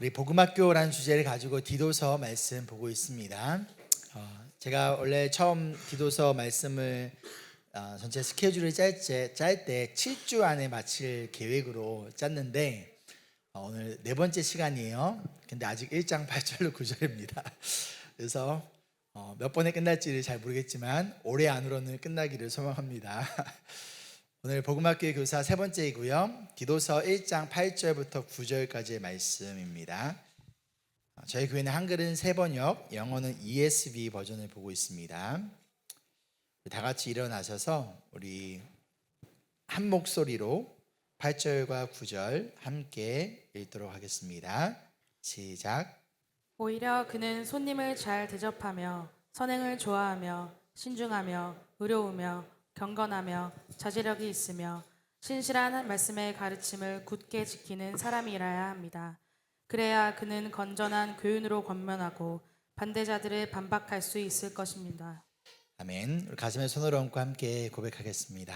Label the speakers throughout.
Speaker 1: 우리 복음학교라는 주제를 가지고 디도서 말씀 보고 있습니다. 제가 원래 처음 디도서 말씀을 전체 스케줄을 짤 때 7주 안에 마칠 계획으로 짰는데 오늘 네 번째 시간이에요. 근데 아직 1장 8절로 9절입니다. 그래서 몇 번에 끝날지를 잘 모르겠지만 올해 안으로는 끝나기를 소망합니다. 오늘 복음학교의 교사 세 번째이고요. 디도서 1장 8절부터 9절까지의 말씀입니다. 저희 교회는 한글은 세 번역, 영어는 ESV 버전을 보고 있습니다. 다 같이 일어나셔서 우리 한 목소리로 8절과 9절 함께 읽도록 하겠습니다. 시작.
Speaker 2: 오히려 그는 손님을 잘 대접하며 선행을 좋아하며 신중하며 의로우며 경건하며 자제력이 있으며 신실한 말씀의 가르침을 굳게 지키는 사람이라야 합니다. 그래야 그는 건전한 교훈으로 권면하고 반대자들을 반박할 수 있을 것입니다.
Speaker 1: 아멘. 우리 가슴에 손을 얹고 함께 고백하겠습니다.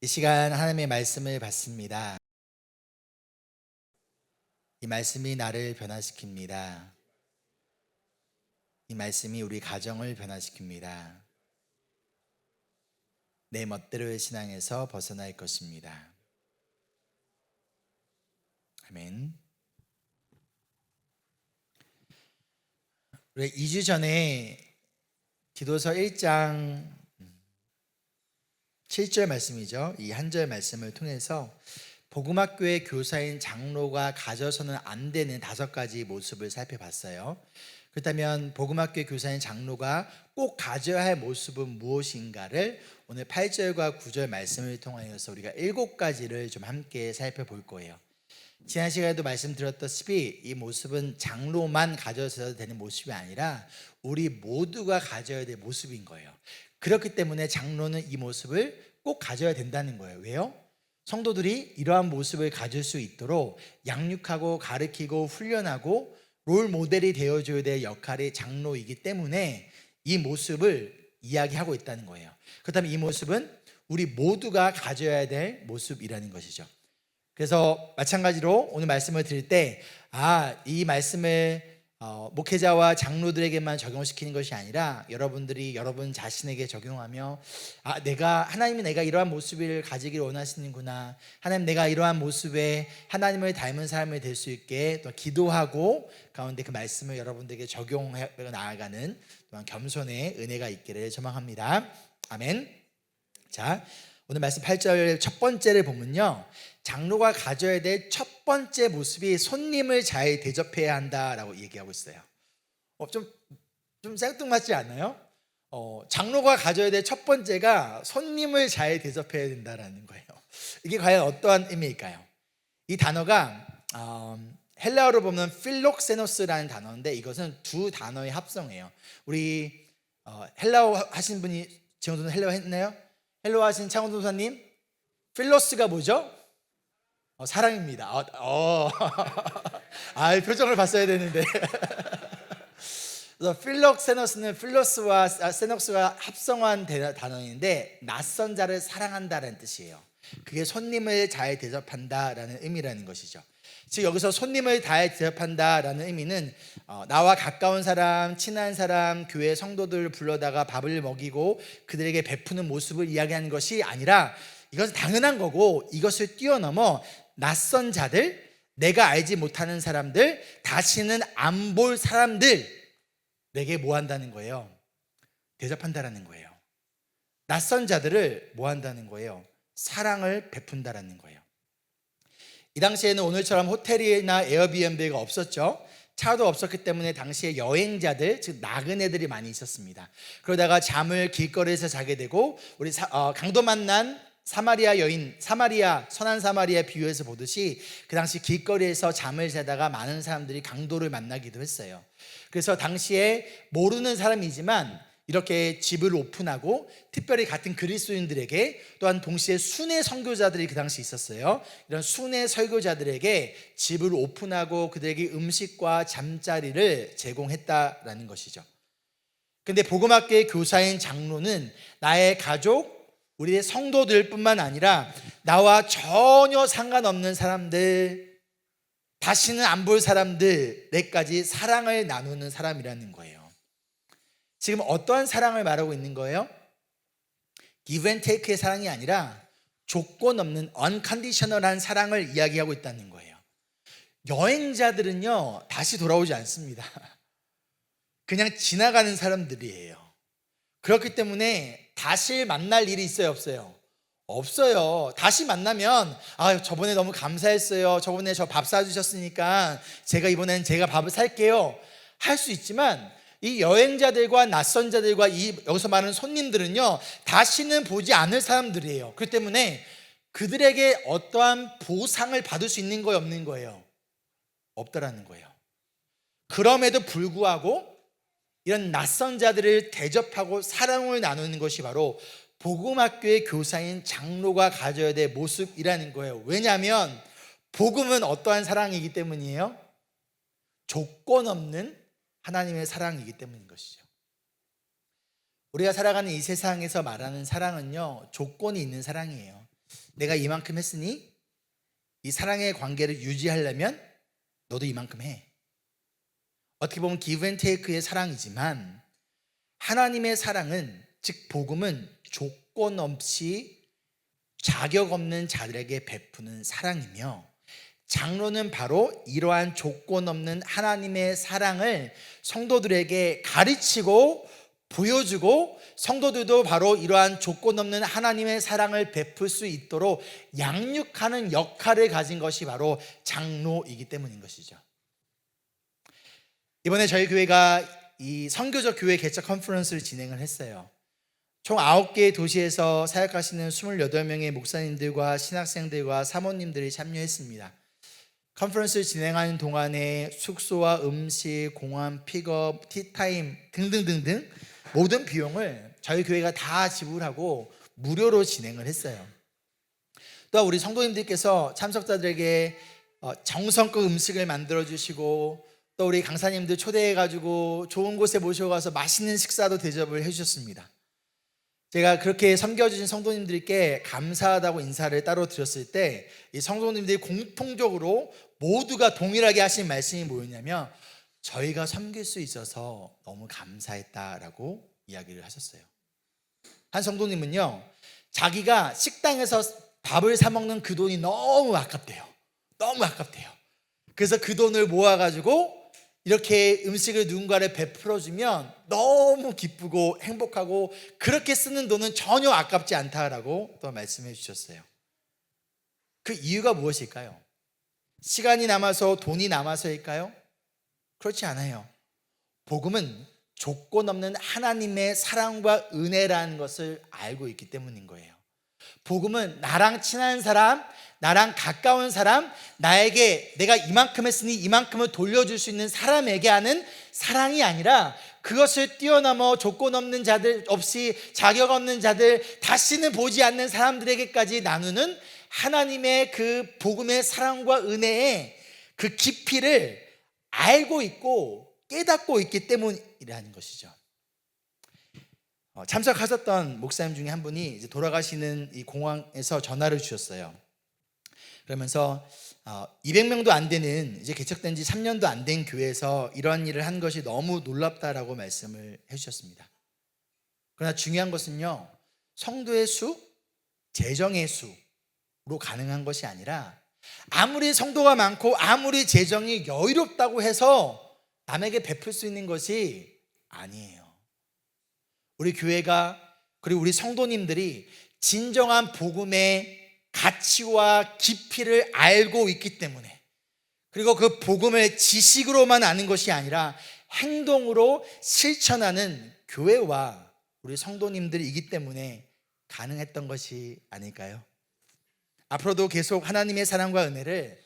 Speaker 1: 이 시간 하나님의 말씀을 받습니다. 이 말씀이 나를 변화시킵니다. 이 말씀이 우리 가정을 변화시킵니다. 내 멋대로의 신앙에서 벗어날 것입니다. 아멘. 우리 2주 전에 디도서 1장 7절 말씀이죠. 이 한 절 말씀을 통해서 복음학교의 교사인 장로가 가져서는 안 되는 5가지 모습을 살펴봤어요. 그렇다면 복음학교의 교사인 장로가 꼭 가져야 할 모습은 무엇인가를 오늘 8절과 9절 말씀을 통하여서 우리가 7가지를 좀 함께 살펴볼 거예요. 지난 시간에도 말씀드렸다시피 이 모습은 장로만 가져서야 되는 모습이 아니라 우리 모두가 가져야 될 모습인 거예요. 그렇기 때문에 장로는 이 모습을 꼭 가져야 된다는 거예요. 왜요? 성도들이 이러한 모습을 가질 수 있도록 양육하고 가르치고 훈련하고 롤 모델이 되어줘야 될 역할이 장로이기 때문에 이 모습을 이야기하고 있다는 거예요. 그렇다면 이 모습은 우리 모두가 가져야 될 모습이라는 것이죠. 그래서 마찬가지로 오늘 말씀을 드릴 때 이 말씀을 목회자와 장로들에게만 적용시키는 것이 아니라 여러분들이 여러분 자신에게 적용하며 하나님이 내가 이러한 모습을 가지기를 원하시는구나, 하나님 내가 이러한 모습에 하나님을 닮은 사람이 될 수 있게 또 기도하고 가운데 그 말씀을 여러분들에게 적용해 나아가는 또한 겸손의 은혜가 있기를 소망합니다. 아멘. 자, 오늘 말씀 8절 첫 번째를 보면요, 장로가 가져야 될 첫 번째 모습이 손님을 잘 대접해야 한다라고 얘기하고 있어요. 좀 생뚱맞지 않나요? 장로가 가져야 될 첫 번째가 손님을 잘 대접해야 된다라는 거예요. 이게 과연 어떠한 의미일까요? 이 단어가 헬라어로 보면 필록세노스라는 단어인데 이것은 두 단어의 합성이에요. 우리 헬라어 하신 분이 지금도 헬라어 했나요? 헬라어 하신 창원 도사님, 필로스가 뭐죠? 사랑입니다. 표정을 봤어야 되는데. 그래서 필록세노스는 필로스와 세녹스가 합성한 단어인데 낯선 자를 사랑한다는 뜻이에요. 그게 손님을 잘 대접한다라는 의미라는 것이죠. 즉 여기서 손님을 잘 대접한다라는 의미는 나와 가까운 사람, 친한 사람, 교회 성도들 불러다가 밥을 먹이고 그들에게 베푸는 모습을 이야기하는 것이 아니라 이것은 당연한 거고, 이것을 뛰어넘어 낯선 자들, 내가 알지 못하는 사람들, 다시는 안 볼 사람들 내게 뭐 한다는 거예요? 대접한다라는 거예요. 낯선 자들을 뭐 한다는 거예요? 사랑을 베푼다라는 거예요. 이 당시에는 오늘처럼 호텔이나 에어비앤비가 없었죠. 차도 없었기 때문에 당시에 여행자들, 즉 나그네들이 많이 있었습니다. 그러다가 잠을 길거리에서 자게 되고, 우리 강도 만난 사마리아 여인, 선한 사마리아 비유에서 보듯이 그 당시 길거리에서 잠을 자다가 많은 사람들이 강도를 만나기도 했어요. 그래서 당시에 모르는 사람이지만 이렇게 집을 오픈하고 특별히 같은 그리스도인들에게, 또한 동시에 순회 선교자들이 그 당시 있었어요. 이런 순회 설교자들에게 집을 오픈하고 그들에게 음식과 잠자리를 제공했다라는 것이죠. 근데 복음학교의 교사인 장로는 나의 가족, 우리의 성도들뿐만 아니라 나와 전혀 상관없는 사람들, 다시는 안 볼 사람들에까지 사랑을 나누는 사람이라는 거예요. 지금 어떠한 사랑을 말하고 있는 거예요? give and take의 사랑이 아니라 조건 없는 unconditional한 사랑을 이야기하고 있다는 거예요. 여행자들은요, 다시 돌아오지 않습니다. 그냥 지나가는 사람들이에요. 그렇기 때문에 다시 만날 일이 있어요, 없어요? 없어요. 다시 만나면 저번에 너무 감사했어요. 저번에 저 밥 사주셨으니까 제가 이번엔 제가 밥을 살게요 할 수 있지만, 이 여행자들과 낯선 자들과 여기서 말하는 손님들은요, 다시는 보지 않을 사람들이에요. 그렇기 때문에 그들에게 어떠한 보상을 받을 수 있는 거예요, 없는 거예요? 없더라는 거예요. 그럼에도 불구하고 이런 낯선 자들을 대접하고 사랑을 나누는 것이 바로 복음학교의 교사인 장로가 가져야 될 모습이라는 거예요. 왜냐하면 복음은 어떠한 사랑이기 때문이에요? 조건 없는 하나님의 사랑이기 때문인 것이죠. 우리가 살아가는 이 세상에서 말하는 사랑은요, 조건이 있는 사랑이에요. 내가 이만큼 했으니 이 사랑의 관계를 유지하려면 너도 이만큼 해. 어떻게 보면 give and take의 사랑이지만, 하나님의 사랑은, 즉 복음은 조건 없이 자격 없는 자들에게 베푸는 사랑이며, 장로는 바로 이러한 조건 없는 하나님의 사랑을 성도들에게 가르치고 보여주고, 성도들도 바로 이러한 조건 없는 하나님의 사랑을 베풀 수 있도록 양육하는 역할을 가진 것이 바로 장로이기 때문인 것이죠. 이번에 저희 교회가 이 선교적 교회 개척 컨퍼런스를 진행을 했어요. 총 9개의 도시에서 사역하시는 28명의 목사님들과 신학생들과 사모님들이 참여했습니다. 컨퍼런스를 진행하는 동안에 숙소와 음식, 공항 픽업, 티타임 등등등등 모든 비용을 저희 교회가 다 지불하고 무료로 진행을 했어요. 또 우리 성도님들께서 참석자들에게 정성껏 음식을 만들어 주시고, 또 우리 강사님들 초대해가지고 좋은 곳에 모셔가서 맛있는 식사도 대접을 해주셨습니다. 제가 그렇게 섬겨주신 성도님들께 감사하다고 인사를 따로 드렸을 때, 이 성도님들이 공통적으로 모두가 동일하게 하신 말씀이 뭐였냐면, 저희가 섬길 수 있어서 너무 감사했다라고 이야기를 하셨어요. 한 성도님은요, 자기가 식당에서 밥을 사 먹는 그 돈이 너무 아깝대요. 너무 아깝대요. 그래서 그 돈을 모아가지고 이렇게 음식을 누군가를 베풀어주면 너무 기쁘고 행복하고, 그렇게 쓰는 돈은 전혀 아깝지 않다라고 또 말씀해 주셨어요. 그 이유가 무엇일까요? 시간이 남아서, 돈이 남아서일까요? 그렇지 않아요. 복음은 조건 없는 하나님의 사랑과 은혜라는 것을 알고 있기 때문인 거예요. 복음은 나랑 친한 사람, 나랑 가까운 사람, 나에게 내가 이만큼 했으니 이만큼을 돌려줄 수 있는 사람에게 하는 사랑이 아니라, 그것을 뛰어넘어 조건 없는 자들, 없이 자격 없는 자들, 다시는 보지 않는 사람들에게까지 나누는 하나님의 그 복음의 사랑과 은혜의 그 깊이를 알고 있고 깨닫고 있기 때문이라는 것이죠. 참석하셨던 목사님 중에 한 분이 이제 돌아가시는 이 공항에서 전화를 주셨어요. 그러면서 200명도 안 되는, 이제 개척된 지 3년도 안 된 교회에서 이러한 일을 한 것이 너무 놀랍다라고 말씀을 해주셨습니다. 그러나 중요한 것은요, 성도의 수, 재정의 수로 가능한 것이 아니라, 아무리 성도가 많고 아무리 재정이 여유롭다고 해서 남에게 베풀 수 있는 것이 아니에요. 우리 교회가, 그리고 우리 성도님들이 진정한 복음의 가치와 깊이를 알고 있기 때문에, 그리고 그 복음을 지식으로만 아는 것이 아니라 행동으로 실천하는 교회와 우리 성도님들이기 때문에 가능했던 것이 아닐까요? 앞으로도 계속 하나님의 사랑과 은혜를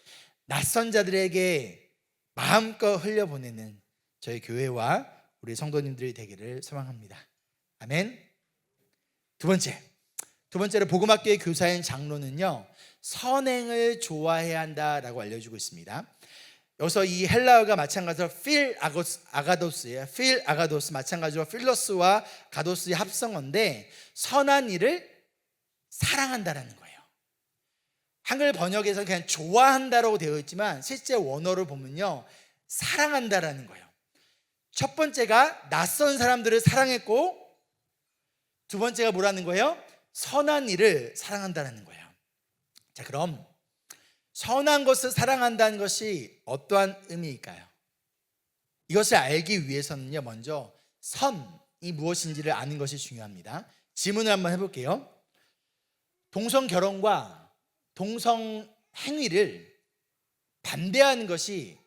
Speaker 1: 낯선 자들에게 마음껏 흘려보내는 저희 교회와 우리 성도님들이 되기를 소망합니다. 아멘. 두 번째로 복음학교의 교사인 장로는요, 선행을 좋아해야 한다라고 알려주고 있습니다. 여기서 이 헬라어가 마찬가지로 아가도스예요. 아가도스, 마찬가지로 필로스와 가도스의 합성어인데, 선한 일을 사랑한다라는 거예요. 한글 번역에서 그냥 좋아한다라고 되어 있지만 실제 원어를 보면요, 사랑한다라는 거예요. 첫 번째가 낯선 사람들을 사랑했고, 두 번째가 뭐라는 거예요? 선한 일을 사랑한다는 거예요. 자, 그럼 선한 것을 사랑한다는 것이 어떠한 의미일까요? 이것을 알기 위해서는요, 먼저 선이 무엇인지를 아는 것이 중요합니다. 질문을 한번 해볼게요. 동성 결혼과 동성 행위를 반대하는 것이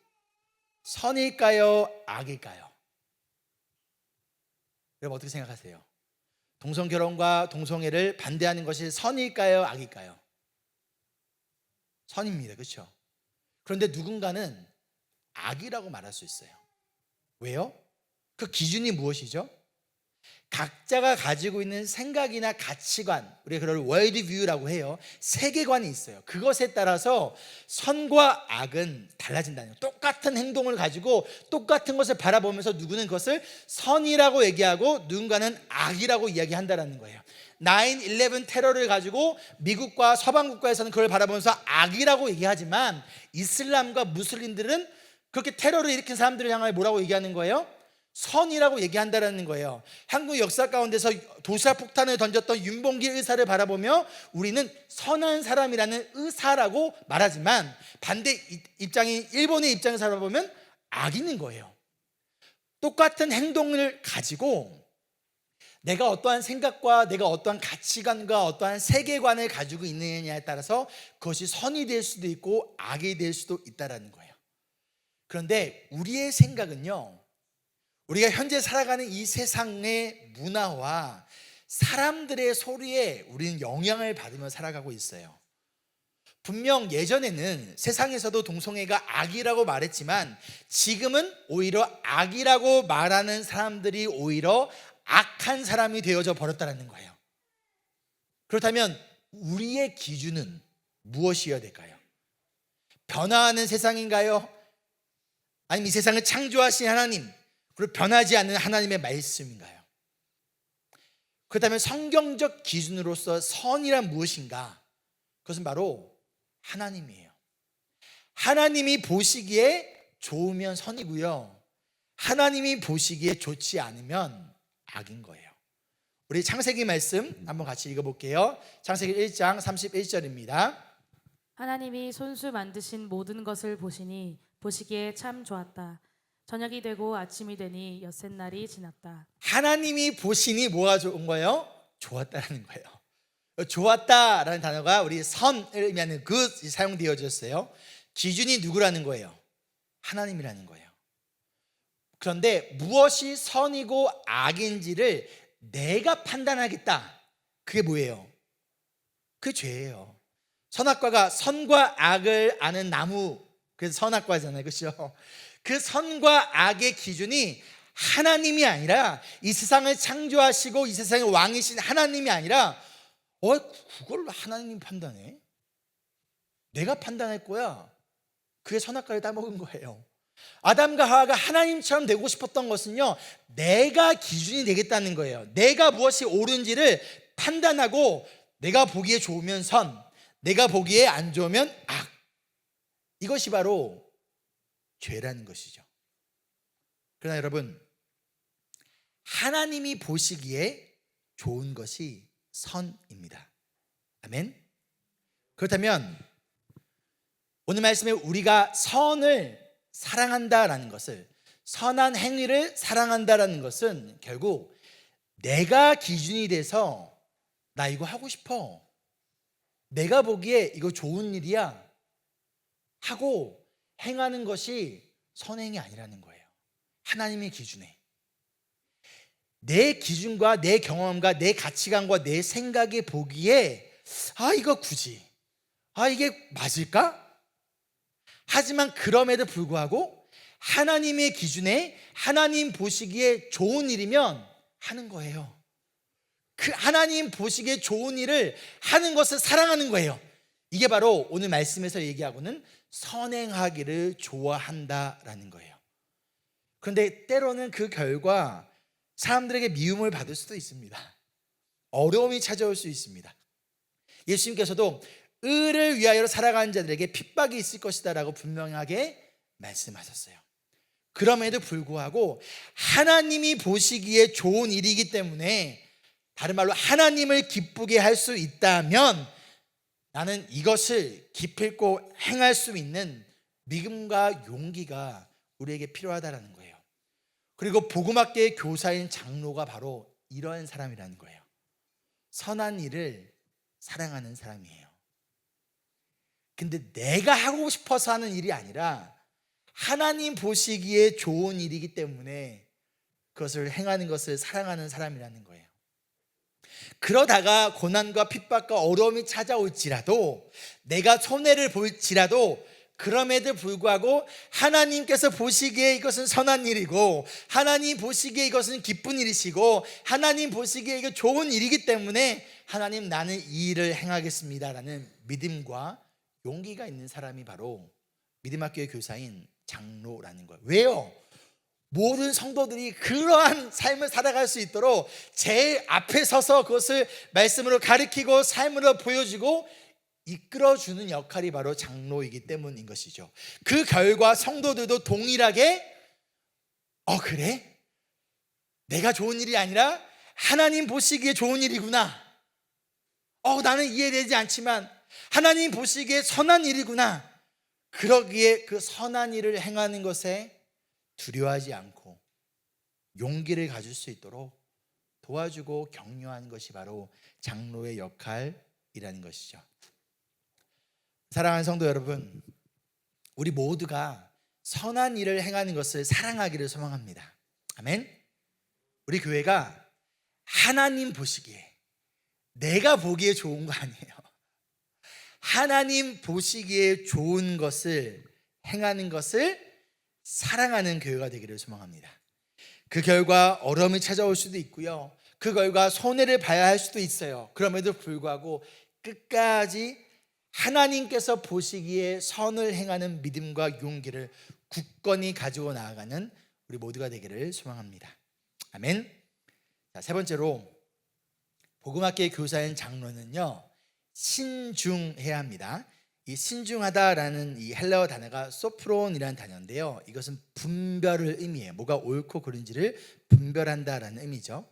Speaker 1: 선일까요? 악일까요? 여러분 어떻게 생각하세요? 동성 결혼과 동성애를 반대하는 것이 선일까요? 악일까요? 선입니다. 그렇죠? 그런데 누군가는 악이라고 말할 수 있어요. 왜요? 그 기준이 무엇이죠? 각자가 가지고 있는 생각이나 가치관, 우리가 그걸 월드뷰라고 해요. 세계관이 있어요. 그것에 따라서 선과 악은 달라진다는 거예요. 똑같은 행동을 가지고 똑같은 것을 바라보면서 누구는 그것을 선이라고 얘기하고 누군가는 악이라고 이야기한다는 거예요. 9/11 테러를 가지고 미국과 서방 국가에서는 그걸 바라보면서 악이라고 얘기하지만 이슬람과 무슬림들은 그렇게 테러를 일으킨 사람들을 향하여 뭐라고 얘기하는 거예요? 선이라고 얘기한다는 거예요. 한국 역사 가운데서 도시락 폭탄을 던졌던 윤봉길 의사를 바라보며 우리는 선한 사람이라는 의사라고 말하지만 반대 입장인 일본의 입장에서 바라보면 악인인 거예요. 똑같은 행동을 가지고 내가 어떠한 생각과 내가 어떠한 가치관과 어떠한 세계관을 가지고 있느냐에 따라서 그것이 선이 될 수도 있고 악이 될 수도 있다는 거예요. 그런데 우리의 생각은요, 우리가 현재 살아가는 이 세상의 문화와 사람들의 소리에 우리는 영향을 받으며 살아가고 있어요. 분명 예전에는 세상에서도 동성애가 악이라고 말했지만 지금은 오히려 악이라고 말하는 사람들이 오히려 악한 사람이 되어져 버렸다는 거예요. 그렇다면 우리의 기준은 무엇이어야 될까요? 변화하는 세상인가요? 아니면 이 세상을 창조하신 하나님, 그리고 변하지 않는 하나님의 말씀인가요? 그렇다면 성경적 기준으로서 선이란 무엇인가? 그것은 바로 하나님이에요. 하나님이 보시기에 좋으면 선이고요, 하나님이 보시기에 좋지 않으면 악인 거예요. 우리 창세기 말씀 한번 같이 읽어볼게요. 창세기 1장 31절입니다.
Speaker 2: 하나님이 손수 만드신 모든 것을 보시니 보시기에 참 좋았다. 저녁이 되고 아침이 되니 엿새날이 지났다.
Speaker 1: 하나님이 보시니 뭐가 좋은 거예요? 좋았다는 거예요. 좋았다라는 단어가 우리 선을 의미하는 good 사용되어졌어요. 기준이 누구라는 거예요? 하나님이라는 거예요. 그런데 무엇이 선이고 악인지를 내가 판단하겠다, 그게 뭐예요? 그게 죄예요. 선악과가 선과 악을 아는 나무, 그래서 선악과잖아요. 그렇죠? 그 선과 악의 기준이 하나님이 아니라 이 세상을 창조하시고 이 세상의 왕이신 하나님이 아니라 그걸 하나님이 판단해? 내가 판단할 거야. 그게 선악과를 따먹은 거예요. 아담과 하와가 하나님처럼 되고 싶었던 것은요, 내가 기준이 되겠다는 거예요. 내가 무엇이 옳은지를 판단하고 내가 보기에 좋으면 선, 내가 보기에 안 좋으면 악. 이것이 바로 죄라는 것이죠. 그러나 여러분, 하나님이 보시기에 좋은 것이 선입니다. 아멘. 그렇다면 오늘 말씀에 우리가 선을 사랑한다라는 것을, 선한 행위를 사랑한다라는 것은 결국 내가 기준이 돼서 나 이거 하고 싶어, 내가 보기에 이거 좋은 일이야 하고 행하는 것이 선행이 아니라는 거예요. 하나님의 기준에 내 기준과 내 경험과 내 가치관과 내 생각에 보기에 이거 굳이 이게 맞을까? 하지만 그럼에도 불구하고 하나님의 기준에 하나님 보시기에 좋은 일이면 하는 거예요. 그 하나님 보시기에 좋은 일을 하는 것을 사랑하는 거예요. 이게 바로 오늘 말씀에서 얘기하고는 선행하기를 좋아한다라는 거예요. 그런데 때로는 그 결과 사람들에게 미움을 받을 수도 있습니다. 어려움이 찾아올 수 있습니다. 예수님께서도 의를 위하여 살아가는 자들에게 핍박이 있을 것이다 라고 분명하게 말씀하셨어요. 그럼에도 불구하고 하나님이 보시기에 좋은 일이기 때문에, 다른 말로 하나님을 기쁘게 할 수 있다면 나는 이것을 기필코 행할 수 있는 믿음과 용기가 우리에게 필요하다라는 거예요. 그리고 복음학계의 교사인 장로가 바로 이런 사람이라는 거예요. 선한 일을 사랑하는 사람이에요. 근데 내가 하고 싶어서 하는 일이 아니라 하나님 보시기에 좋은 일이기 때문에 그것을 행하는 것을 사랑하는 사람이라는 거예요. 그러다가 고난과 핍박과 어려움이 찾아올지라도, 내가 손해를 볼지라도, 그럼에도 불구하고 하나님께서 보시기에 이것은 선한 일이고, 하나님 보시기에 이것은 기쁜 일이시고, 하나님 보시기에 이게 좋은 일이기 때문에 하나님, 나는 이 일을 행하겠습니다라는 믿음과 용기가 있는 사람이 바로 믿음학교의 교사인 장로라는 거예요. 왜요? 모든 성도들이 그러한 삶을 살아갈 수 있도록 제일 앞에 서서 그것을 말씀으로 가르치고 삶으로 보여주고 이끌어주는 역할이 바로 장로이기 때문인 것이죠. 그 결과 성도들도 동일하게 그래? 내가 좋은 일이 아니라 하나님 보시기에 좋은 일이구나. 나는 이해되지 않지만 하나님 보시기에 선한 일이구나. 그러기에 그 선한 일을 행하는 것에 두려워하지 않고 용기를 가질 수 있도록 도와주고 격려하는 것이 바로 장로의 역할이라는 것이죠. 사랑하는 성도 여러분, 우리 모두가 선한 일을 행하는 것을 사랑하기를 소망합니다. 아멘. 우리 교회가 하나님 보시기에, 내가 보기에 좋은 거 아니에요. 하나님 보시기에 좋은 것을 행하는 것을 사랑하는 교회가 되기를 소망합니다. 그 결과 어려움이 찾아올 수도 있고요, 그 결과 손해를 봐야 할 수도 있어요. 그럼에도 불구하고 끝까지 하나님께서 보시기에 선을 행하는 믿음과 용기를 굳건히 가지고 나아가는 우리 모두가 되기를 소망합니다. 아멘. 자, 세 번째로 복음학교의 교사인 장로는요, 신중해야 합니다. 이 신중하다라는 이 헬라어 단어가 소프론이라는 단어인데요, 이것은 분별을 의미해요. 뭐가 옳고 그른지를 분별한다라는 의미죠.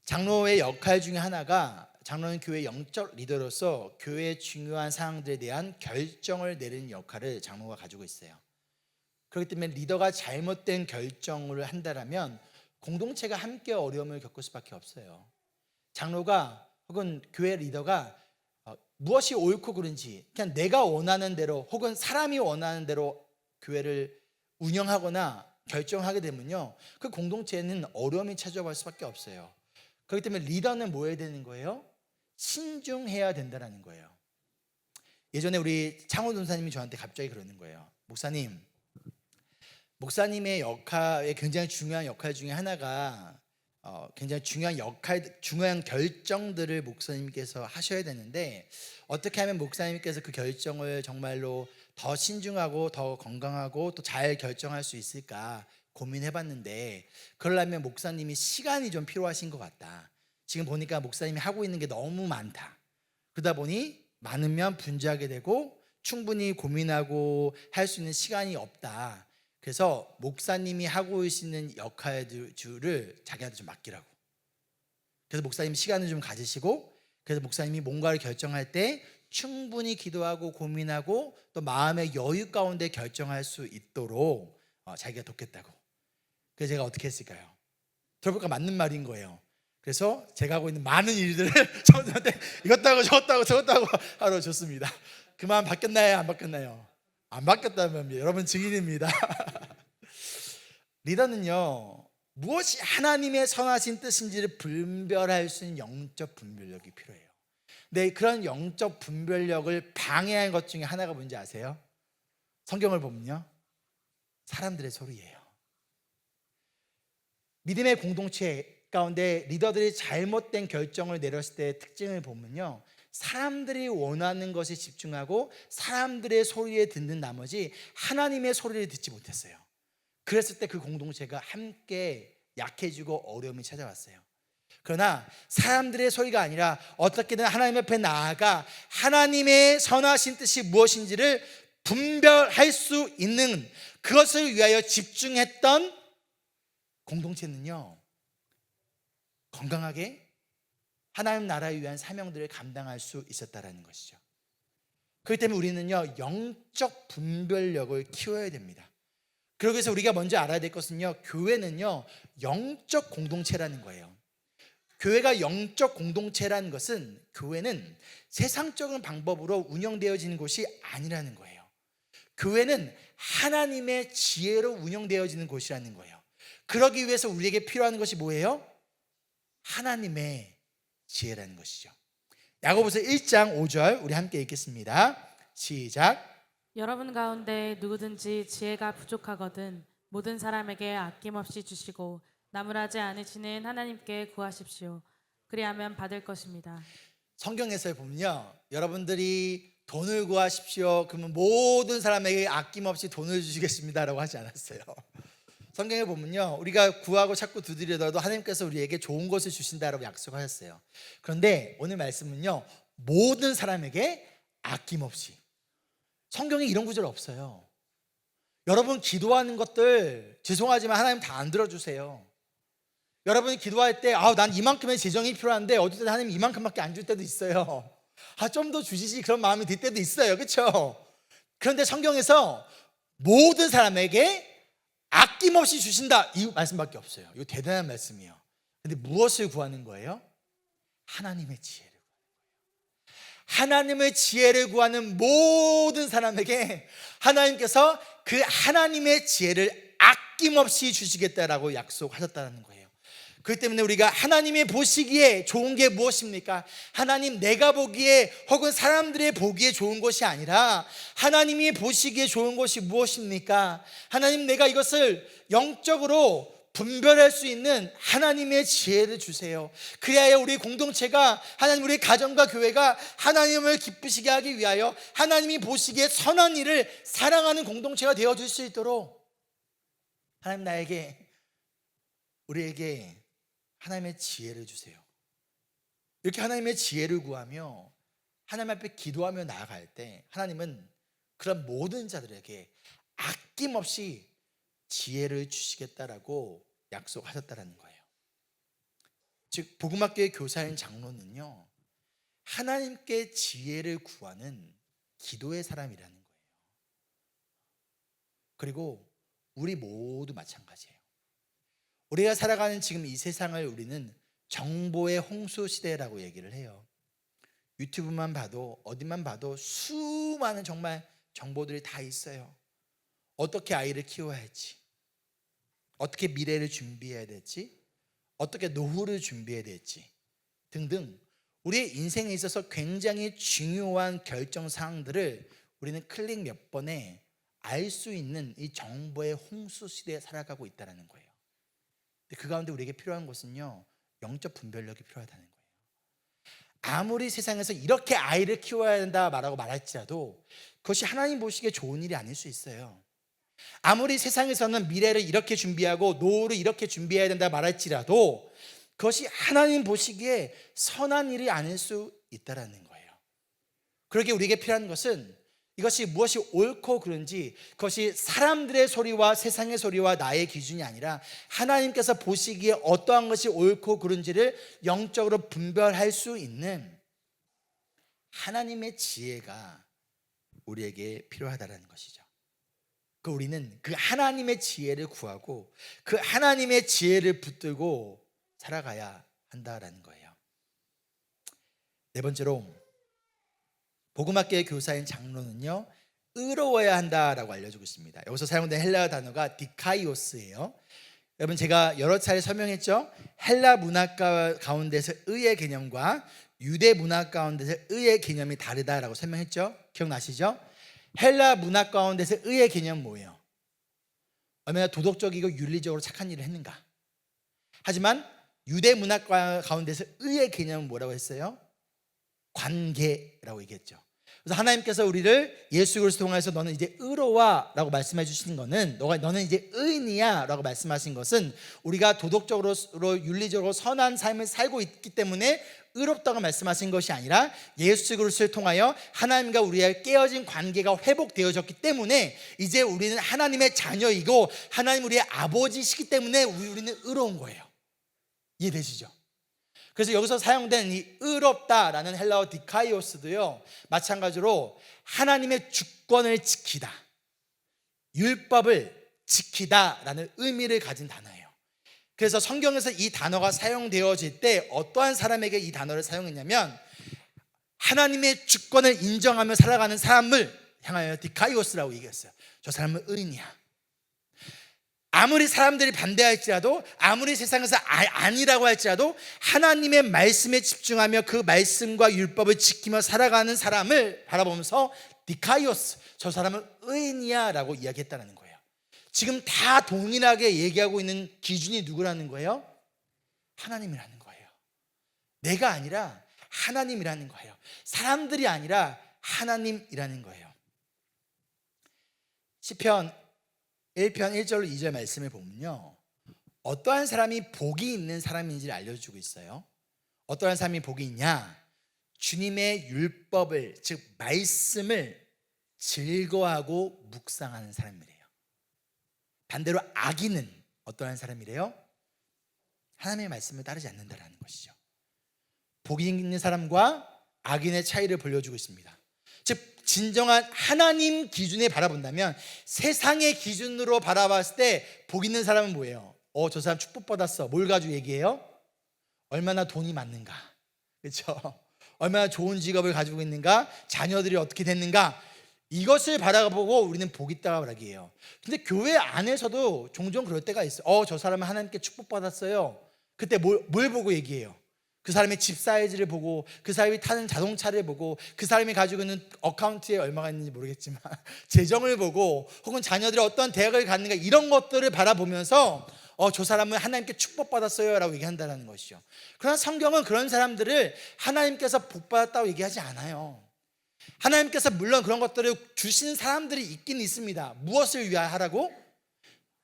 Speaker 1: 장로의 역할 중에 하나가, 장로는 교회 영적 리더로서 교회의 중요한 사항들에 대한 결정을 내리는 역할을 장로가 가지고 있어요. 그렇기 때문에 리더가 잘못된 결정을 한다면 공동체가 함께 어려움을 겪을 수밖에 없어요. 장로가 혹은 교회 리더가 무엇이 옳고 그른지 그냥 내가 원하는 대로 혹은 사람이 원하는 대로 교회를 운영하거나 결정하게 되면요, 그 공동체에는 어려움이 찾아올 수밖에 없어요. 그렇기 때문에 리더는 뭐 해야 되는 거예요? 신중해야 된다는 거예요. 예전에 우리 창원 전사님이 저한테 갑자기 그러는 거예요. 목사님의 역할에 굉장히 중요한 역할 중에 하나가 굉장히 중요한 결정들을 목사님께서 하셔야 되는데, 어떻게 하면 목사님께서 그 결정을 정말로 더 신중하고 더 건강하고 또 잘 결정할 수 있을까 고민해봤는데, 그러려면 목사님이 시간이 좀 필요하신 것 같다. 지금 보니까 목사님이 하고 있는 게 너무 많다. 그러다 보니 많으면 분주하게 되고 충분히 고민하고 할 수 있는 시간이 없다. 그래서 목사님이 하고 계시는 역할들을 자기한테 좀 맡기라고. 그래서 목사님 시간을 좀 가지시고, 그래서 목사님이 뭔가를 결정할 때 충분히 기도하고 고민하고 또 마음의 여유 가운데 결정할 수 있도록 자기가 돕겠다고. 그래서 제가 어떻게 했을까요? 들어보니까 맞는 말인 거예요. 그래서 제가 하고 있는 많은 일들을 저한테 이것도 하고 저것도 하고 하러 줬습니다. 그 마음 바뀌었나요? 안 바뀌었나요? 안 바뀌었다면 여러분 증인입니다. 리더는요, 무엇이 하나님의 선하신 뜻인지를 분별할 수 있는 영적 분별력이 필요해요. 근데 그런 영적 분별력을 방해한 것 중에 하나가 뭔지 아세요? 성경을 보면요, 사람들의 소리예요. 믿음의 공동체 가운데 리더들이 잘못된 결정을 내렸을 때의 특징을 보면요, 사람들이 원하는 것에 집중하고 사람들의 소리에 듣는 나머지 하나님의 소리를 듣지 못했어요. 그랬을 때 그 공동체가 함께 약해지고 어려움이 찾아왔어요. 그러나 사람들의 소리가 아니라 어떻게든 하나님 앞에 나아가 하나님의 선하신 뜻이 무엇인지를 분별할 수 있는 그것을 위하여 집중했던 공동체는요, 건강하게 하나님 나라를 위한 사명들을 감당할 수 있었다라는 것이죠. 그렇기 때문에 우리는요, 영적 분별력을 키워야 됩니다. 그러기 위해서 우리가 먼저 알아야 될 것은요, 교회는요, 영적 공동체라는 거예요. 교회가 영적 공동체라는 것은, 교회는 세상적인 방법으로 운영되어지는 곳이 아니라는 거예요. 교회는 하나님의 지혜로 운영되어지는 곳이라는 거예요. 그러기 위해서 우리에게 필요한 것이 뭐예요? 하나님의 지혜라는 것이죠. 야고보서 1장 5절 우리 함께 읽겠습니다. 시작.
Speaker 2: 여러분 가운데 누구든지 지혜가 부족하거든 모든 사람에게 아낌없이 주시고 나무라지 않으시는 하나님께 구하십시오. 그리하면 받을 것입니다.
Speaker 1: 성경에서 보면요, 여러분들이 돈을 구하십시오, 그러면 모든 사람에게 아낌없이 돈을 주시겠습니다라고 하지 않았어요. 성경에 보면요, 우리가 구하고 찾고 두드리더라도 하나님께서 우리에게 좋은 것을 주신다라고 약속하셨어요. 그런데 오늘 말씀은요, 모든 사람에게 아낌없이. 성경에 이런 구절 없어요. 여러분 기도하는 것들 죄송하지만 하나님 다 안 들어주세요. 여러분이 기도할 때 난 이만큼의 재정이 필요한데 어쨌든 하나님 이만큼밖에 안 줄 때도 있어요. 좀 더 주시지, 그런 마음이 들 때도 있어요. 그렇죠? 그런데 성경에서 모든 사람에게 아낌없이 주신다, 이 말씀밖에 없어요. 이거 대단한 말씀이에요. 근데 무엇을 구하는 거예요? 하나님의 지혜를. 하나님의 지혜를 구하는 모든 사람에게 하나님께서 그 하나님의 지혜를 아낌없이 주시겠다라고 약속하셨다는 거예요. 그렇기 때문에 우리가 하나님이 보시기에 좋은 게 무엇입니까? 하나님, 내가 보기에 혹은 사람들의 보기에 좋은 것이 아니라 하나님이 보시기에 좋은 것이 무엇입니까? 하나님, 내가 이것을 영적으로 분별할 수 있는 하나님의 지혜를 주세요. 그래야 우리 공동체가, 하나님, 우리 가정과 교회가 하나님을 기쁘시게 하기 위하여 하나님이 보시기에 선한 일을 사랑하는 공동체가 되어줄 수 있도록 하나님, 우리에게 하나님의 지혜를 주세요. 이렇게 하나님의 지혜를 구하며 하나님 앞에 기도하며 나아갈 때 하나님은 그런 모든 자들에게 아낌없이 지혜를 주시겠다라고 약속하셨다는 거예요. 즉 복음학교의 교사인 장로는요, 하나님께 지혜를 구하는 기도의 사람이라는 거예요. 그리고 우리 모두 마찬가지예요. 우리가 살아가는 지금 이 세상을 우리는 정보의 홍수 시대라고 얘기를 해요. 유튜브만 봐도 어디만 봐도 수많은 정말 정보들이 다 있어요. 어떻게 아이를 키워야 할지, 어떻게 미래를 준비해야 될지, 어떻게 노후를 준비해야 될지 등등 우리의 인생에 있어서 굉장히 중요한 결정사항들을 우리는 클릭 몇 번에 알 수 있는 이 정보의 홍수 시대에 살아가고 있다는 거예요. 그 가운데 우리에게 필요한 것은요, 영적 분별력이 필요하다는 거예요. 아무리 세상에서 이렇게 아이를 키워야 된다 말할지라도 그것이 하나님 보시기에 좋은 일이 아닐 수 있어요. 아무리 세상에서는 미래를 이렇게 준비하고 노후를 이렇게 준비해야 된다 말할지라도 그것이 하나님 보시기에 선한 일이 아닐 수 있다는 거예요. 그러기에 우리에게 필요한 것은 이것이 무엇이 옳고 그른지, 그것이 사람들의 소리와 세상의 소리와 나의 기준이 아니라 하나님께서 보시기에 어떠한 것이 옳고 그른지를 영적으로 분별할 수 있는 하나님의 지혜가 우리에게 필요하다는 것이죠. 우리는 그 하나님의 지혜를 구하고 그 하나님의 지혜를 붙들고 살아가야 한다라는 거예요. 네 번째로, 복음학교의 교사인 장로는요, 의로워야 한다라고 알려주고 있습니다. 여기서 사용된 헬라어 단어가 디카이오스예요. 여러분, 제가 여러 차례 설명했죠. 헬라 문화 가운데서 의의 개념과 유대 문화 가운데서 의의 개념이 다르다라고 설명했죠. 기억나시죠? 헬라 문화 가운데서 의의 개념은 뭐예요? 얼마나 도덕적이고 윤리적으로 착한 일을 했는가. 하지만 유대 문화 가운데서 의의 개념은 뭐라고 했어요? 관계라고 얘기했죠. 그래서 하나님께서 우리를 예수 그리스도 통해서 너는 이제 의로와라고 말씀해 주시는 거는 너는 이제 의인이야라고 말씀하신 것은 우리가 도덕적으로 윤리적으로 선한 삶을 살고 있기 때문에 의롭다고 말씀하신 것이 아니라 예수 그리스도를 통하여 하나님과 우리의 깨어진 관계가 회복되어졌기 때문에 이제 우리는 하나님의 자녀이고 하나님 우리의 아버지시기 때문에 우리는 의로운 거예요. 이해되시죠? 그래서 여기서 사용된 이 의롭다라는 헬라어 디카이오스도요, 마찬가지로 하나님의 주권을 지키다, 율법을 지키다라는 의미를 가진 단어예요. 그래서 성경에서 이 단어가 사용되어질 때 어떠한 사람에게 이 단어를 사용했냐면 하나님의 주권을 인정하며 살아가는 사람을 향하여 디카이오스라고 얘기했어요. 저 사람은 의인이야. 아무리 사람들이 반대할지라도, 아무리 세상에서 아니라고 할지라도 하나님의 말씀에 집중하며 그 말씀과 율법을 지키며 살아가는 사람을 바라보면서 디카이오스, 저 사람은 의인이야 라고 이야기했다는 거예요. 지금 다 동일하게 얘기하고 있는 기준이 누구라는 거예요? 하나님이라는 거예요. 내가 아니라 하나님이라는 거예요. 사람들이 아니라 하나님이라는 거예요. 시편 1편 1절로 2절 말씀을 보면요, 어떠한 사람이 복이 있는 사람인지를 알려주고 있어요. 어떠한 사람이 복이 있냐? 주님의 율법을, 즉 말씀을 즐거워하고 묵상하는 사람이래요. 반대로 악인은 어떠한 사람이래요? 하나님의 말씀을 따르지 않는다라는 것이죠. 복이 있는 사람과 악인의 차이를 보여주고 있습니다. 즉 진정한 하나님 기준에 바라본다면, 세상의 기준으로 바라봤을 때 복 있는 사람은 뭐예요? 저 사람 축복받았어. 뭘 가지고 얘기해요? 얼마나 돈이 많는가, 그렇죠? 얼마나 좋은 직업을 가지고 있는가, 자녀들이 어떻게 됐는가, 이것을 바라보고 우리는 복 있다고 얘기해요. 근데 교회 안에서도 종종 그럴 때가 있어요. 저 사람은 하나님께 축복받았어요. 그때 뭘 보고 얘기해요? 그 사람의 집 사이즈를 보고, 그 사람이 타는 자동차를 보고, 그 사람이 가지고 있는 어카운트에 얼마가 있는지 모르겠지만 재정을 보고, 혹은 자녀들이 어떤 대학을 갔는가, 이런 것들을 바라보면서 저 사람은 하나님께 축복받았어요 라고 얘기한다는 것이죠. 그러나 성경은 그런 사람들을 하나님께서 복받았다고 얘기하지 않아요. 하나님께서 물론 그런 것들을 주신 사람들이 있긴 있습니다. 무엇을 위하여 하라고?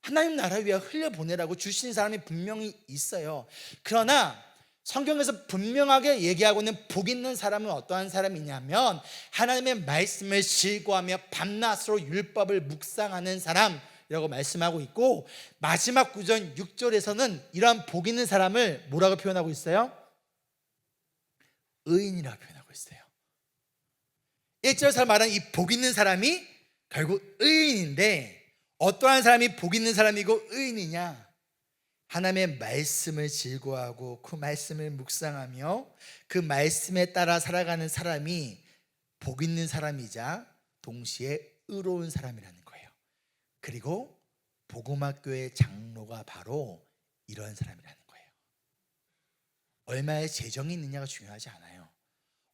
Speaker 1: 하나님 나라를 위하여 흘려보내라고 주신 사람이 분명히 있어요. 그러나 성경에서 분명하게 얘기하고 있는 복 있는 사람은 어떠한 사람이냐면, 하나님의 말씀을 즐거워하며 밤낮으로 율법을 묵상하는 사람이라고 말씀하고 있고, 마지막 구절 6절에서는 이러한 복 있는 사람을 뭐라고 표현하고 있어요? 의인이라고 표현하고 있어요. 1절에서 말하는 이 복 있는 사람이 결국 의인인데, 어떠한 사람이 복 있는 사람이고 의인이냐? 하나님의 말씀을 즐거워하고 그 말씀을 묵상하며 그 말씀에 따라 살아가는 사람이 복 있는 사람이자 동시에 의로운 사람이라는 거예요. 그리고 복음학교의 장로가 바로 이런 사람이라는 거예요. 얼마의 재정이 있느냐가 중요하지 않아요.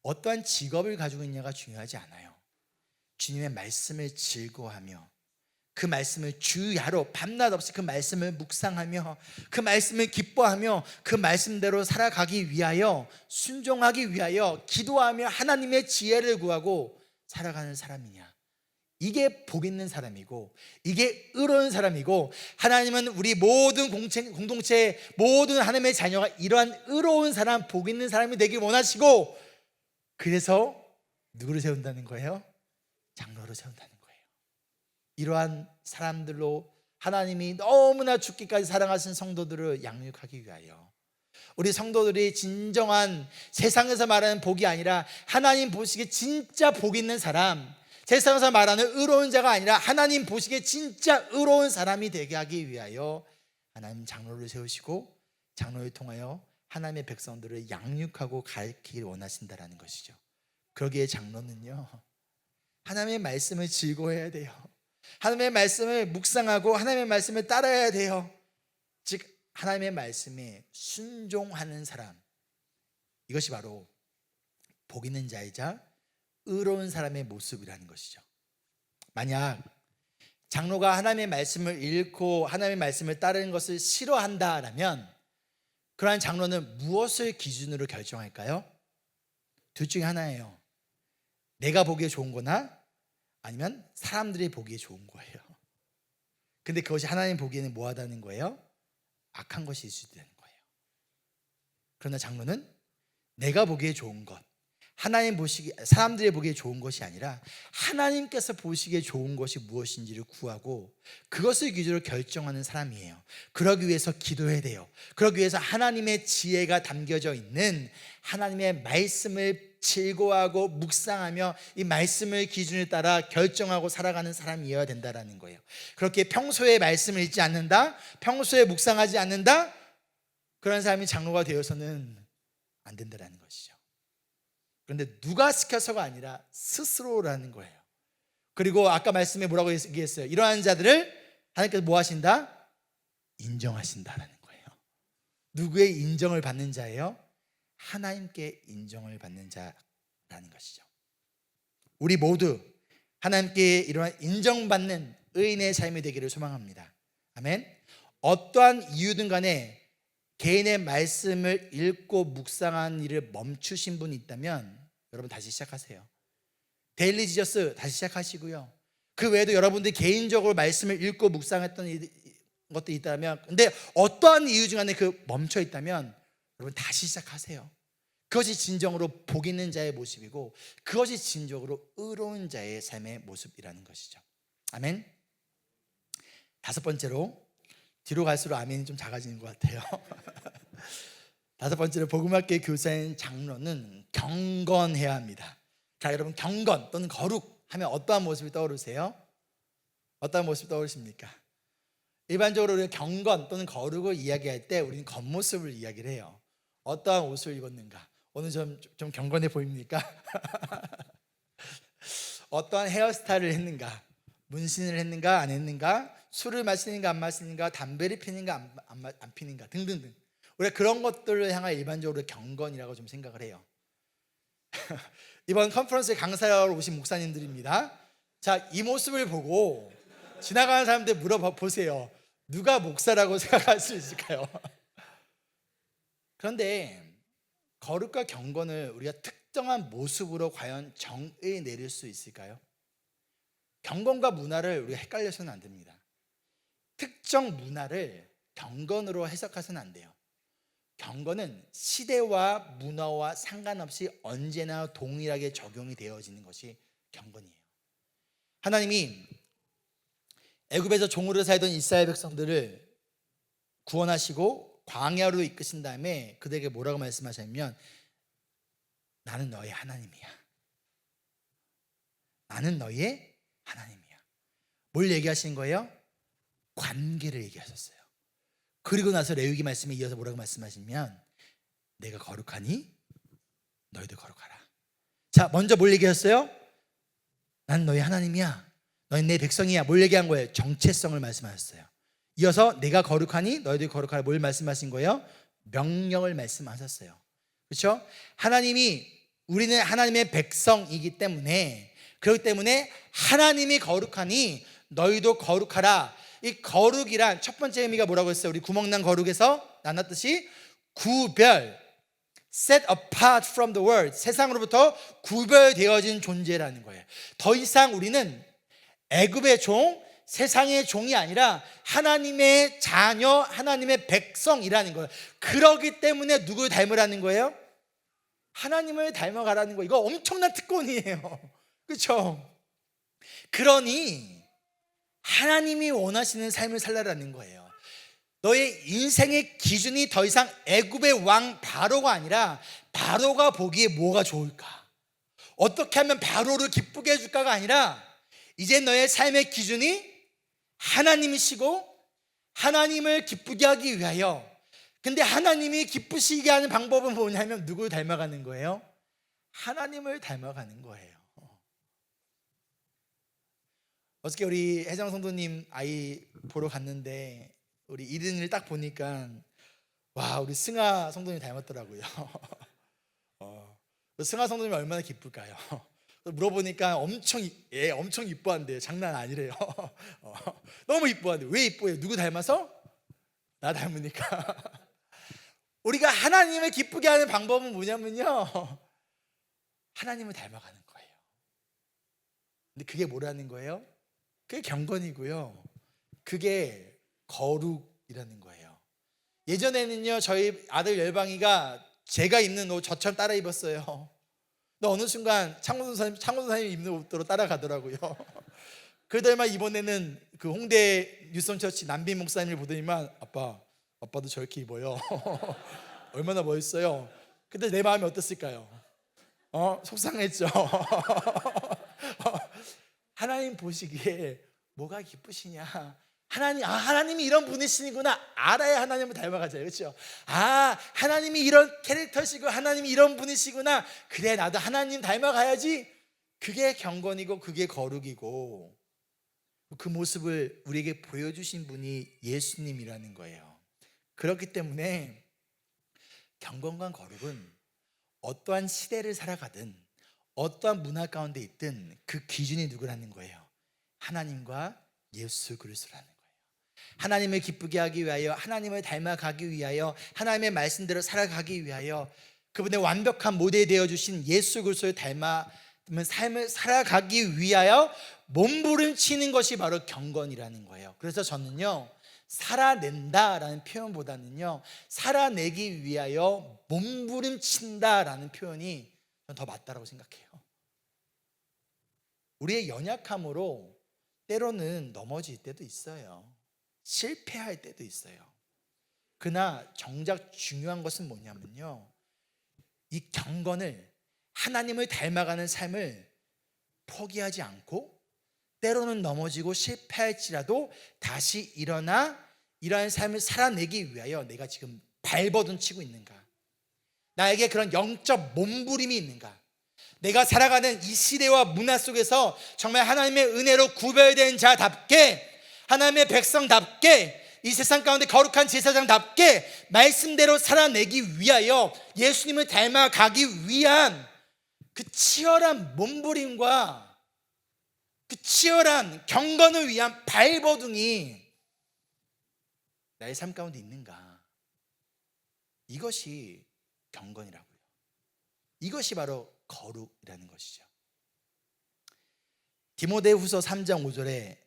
Speaker 1: 어떠한 직업을 가지고 있느냐가 중요하지 않아요. 주님의 말씀을 즐거워하며 그 말씀을 주야로 밤낮 없이 그 말씀을 묵상하며 그 말씀을 기뻐하며 그 말씀대로 살아가기 위하여, 순종하기 위하여 기도하며 하나님의 지혜를 구하고 살아가는 사람이냐, 이게 복 있는 사람이고, 이게 의로운 사람이고, 하나님은 우리 모든 공동체 모든 하나님의 자녀가 이러한 의로운 사람, 복 있는 사람이 되길 원하시고, 그래서 누구를 세운다는 거예요? 장로를 세운다는 거예요. 이러한 사람들로 하나님이 너무나 죽기까지 사랑하신 성도들을 양육하기 위하여, 우리 성도들이 진정한 세상에서 말하는 복이 아니라 하나님 보시기에 진짜 복 있는 사람, 세상에서 말하는 의로운 자가 아니라 하나님 보시기에 진짜 의로운 사람이 되게 하기 위하여 하나님 장로를 세우시고, 장로를 통하여 하나님의 백성들을 양육하고 가르치기를 원하신다는 것이죠. 그러기에 장로는요, 하나님의 말씀을 즐거워해야 돼요. 하나님의 말씀을 묵상하고 하나님의 말씀을 따라야 돼요. 즉 하나님의 말씀에 순종하는 사람, 이것이 바로 복 있는 자이자 의로운 사람의 모습이라는 것이죠. 만약 장로가 하나님의 말씀을 읽고 하나님의 말씀을 따르는 것을 싫어한다라면, 그러한 장로는 무엇을 기준으로 결정할까요? 둘 중에 하나예요. 내가 보기에 좋은 거나 아니면 사람들이 보기에 좋은 거예요. 근데 그것이 하나님 보기에는 뭐하다는 거예요? 악한 것일 수도 되는 거예요. 그러나 장로는 내가 보기에 좋은 것, 사람들이 보기에 좋은 것이 아니라 하나님께서 보시기에 좋은 것이 무엇인지를 구하고 그것을 기준으로 결정하는 사람이에요. 그러기 위해서 기도해야 돼요. 그러기 위해서 하나님의 지혜가 담겨져 있는 하나님의 말씀을 즐거워하고 묵상하며 이 말씀을 기준에 따라 결정하고 살아가는 사람이어야 된다는 거예요. 그렇게 평소에 말씀을 읽지 않는다, 평소에 묵상하지 않는다, 그런 사람이 장로가 되어서는 안 된다는 것이죠. 그런데 누가 시켜서가 아니라 스스로라는 거예요. 그리고 아까 말씀에 뭐라고 얘기했어요? 이러한 자들을 하나님께서 뭐 하신다? 인정하신다라는 거예요. 누구의 인정을 받는 자예요? 하나님께 인정을 받는 자라는 것이죠. 우리 모두 하나님께 이러한 인정받는 의인의 삶이 되기를 소망합니다. 아멘. 어떠한 이유든 간에 개인의 말씀을 읽고 묵상한 일을 멈추신 분이 있다면 여러분 다시 시작하세요. 데일리 지저스 다시 시작하시고요. 그 외에도 여러분들이 개인적으로 말씀을 읽고 묵상했던 것도 있다면, 근데 어떠한 이유 중 안에 그 멈춰 있다면 여러분 다시 시작하세요. 그것이 진정으로 복 있는 자의 모습이고 그것이 진정으로 의로운 자의 삶의 모습이라는 것이죠. 아멘. 다섯 번째로, 뒤로 갈수록 아멘이 좀 작아지는 것 같아요. 다섯 번째로, 복음학교의 교사인 장로는 경건해야 합니다. 자, 여러분, 경건 또는 거룩 하면 어떠한 모습이 떠오르세요? 어떠한 모습이 떠오르십니까? 일반적으로 우리가 경건 또는 거룩을 이야기할 때 우리는 겉모습을 이야기를 해요. 어떠한 옷을 입었는가? 오늘 좀 경건해 보입니까? 어떠한 헤어스타일을 했는가? 문신을 했는가 안 했는가? 술을 마시는가 안 마시는가? 담배를 피는가 안 피는가? 등등등. 우리가 그런 것들을 향한 일반적으로 경건이라고 좀 생각을 해요. 이번 컨퍼런스에 강사로 오신 목사님들입니다. 자, 이 모습을 보고 지나가는 사람들 물어보세요. 누가 목사라고 생각할 수 있을까요? 그런데 거룩과 경건을 우리가 특정한 모습으로 과연 정의 내릴 수 있을까요? 경건과 문화를 우리가 헷갈려서는 안 됩니다. 특정 문화를 경건으로 해석해서는 안 돼요. 경건은 시대와 문화와 상관없이 언제나 동일하게 적용이 되어지는 것이 경건이에요. 하나님이 애굽에서 종으로 살던 이스라엘 백성들을 구원하시고 광야로 이끄신 다음에 그들에게 뭐라고 말씀하셨냐면, 나는 너의 하나님이야. 나는 너의 하나님이야. 뭘 얘기하신 거예요? 관계를 얘기하셨어요. 그리고 나서 레위기 말씀에 이어서 뭐라고 말씀하시면, 내가 거룩하니 너희도 거룩하라. 자, 먼저 뭘 얘기하셨어요? 나는 너의 하나님이야. 너희는 내 백성이야. 뭘 얘기한 거예요? 정체성을 말씀하셨어요. 이어서 내가 거룩하니 너희도 거룩하라. 뭘 말씀하신 거예요? 명령을 말씀하셨어요. 그렇죠? 우리는 하나님의 백성이기 때문에, 그렇기 때문에 하나님이 거룩하니 너희도 거룩하라. 이 거룩이란 첫 번째 의미가 뭐라고 했어요? 우리 구멍난 거룩에서 나눴듯이 구별, set apart from the world, 세상으로부터 구별되어진 존재라는 거예요. 더 이상 우리는 애굽의 종, 세상의 종이 아니라 하나님의 자녀, 하나님의 백성이라는 거예요. 그러기 때문에 누구를 닮으라는 거예요? 하나님을 닮아가라는 거예요. 이거 엄청난 특권이에요. 그렇죠? 그러니 하나님이 원하시는 삶을 살라라는 거예요. 너의 인생의 기준이 더 이상 애굽의 왕 바로가 아니라 바로가 보기에 뭐가 좋을까? 어떻게 하면 바로를 기쁘게 해줄까가 아니라 이제 너의 삶의 기준이 하나님이시고 하나님을 기쁘게 하기 위하여. 근데 하나님이 기쁘시게 하는 방법은 뭐냐면 누구를 닮아가는 거예요? 하나님을 닮아가는 거예요. 어저께 우리 혜정 성도님 아이 보러 갔는데 우리 이든이를 딱 보니까 와, 우리 승아 성도님 닮았더라고요. 승아 성도님이 얼마나 기쁠까요? 물어보니까 엄청 이뻐한대요. 장난 아니래요. 너무 이뻐한대요. 왜 이뻐해요? 누구 닮아서? 나 닮으니까. 우리가 하나님을 기쁘게 하는 방법은 뭐냐면요, 하나님을 닮아가는 거예요. 근데 그게 뭐라는 거예요? 그게 경건이고요. 그게 거룩이라는 거예요. 예전에는요, 저희 아들 열방이가 제가 입는 옷 저처럼 따라 입었어요. 근데 어느 순간 창원 선생님 입는 옷대로 따라가더라고요. 그러더니만 이번에는 그 홍대 뉴성처치 남빈 목사님을 보더니만 아빠도 저렇게 입어요. 얼마나 멋있어요. 근데 내 마음이 어땠을까요? 속상했죠. 하나님 보시기에 뭐가 기쁘시냐? 하나님이 이런 분이시구나 알아야 하나님을 닮아가잖아요. 그렇죠? 하나님이 이런 캐릭터시고 하나님이 이런 분이시구나. 그래, 나도 하나님 닮아가야지. 그게 경건이고 그게 거룩이고, 그 모습을 우리에게 보여주신 분이 예수님이라는 거예요. 그렇기 때문에 경건과 거룩은 어떠한 시대를 살아가든 어떠한 문화 가운데 있든 그 기준이 누구라는 거예요? 하나님과 예수 그리스도라는 거예요. 하나님을 기쁘게 하기 위하여, 하나님을 닮아가기 위하여, 하나님의 말씀대로 살아가기 위하여, 그분의 완벽한 모델이 되어주신 예수 그리스도를 닮아 삶을 살아가기 위하여 몸부림치는 것이 바로 경건이라는 거예요. 그래서 저는요, 살아낸다라는 표현보다는요, 살아내기 위하여 몸부림친다라는 표현이 더 맞다라고 생각해요. 우리의 연약함으로 때로는 넘어질 때도 있어요. 실패할 때도 있어요. 그러나 정작 중요한 것은 뭐냐면요, 이 경건을, 하나님을 닮아가는 삶을 포기하지 않고 때로는 넘어지고 실패할지라도 다시 일어나 이러한 삶을 살아내기 위하여 내가 지금 발버둥 치고 있는가? 나에게 그런 영적 몸부림이 있는가? 내가 살아가는 이 시대와 문화 속에서 정말 하나님의 은혜로 구별된 자답게, 하나님의 백성답게, 이 세상 가운데 거룩한 제사장답게 말씀대로 살아내기 위하여 예수님을 닮아가기 위한 그 치열한 몸부림과 그 치열한 경건을 위한 발버둥이 나의 삶 가운데 있는가? 이것이 경건이라고요. 이것이 바로 거룩이라는 것이죠. 디모데후서 3장 5절에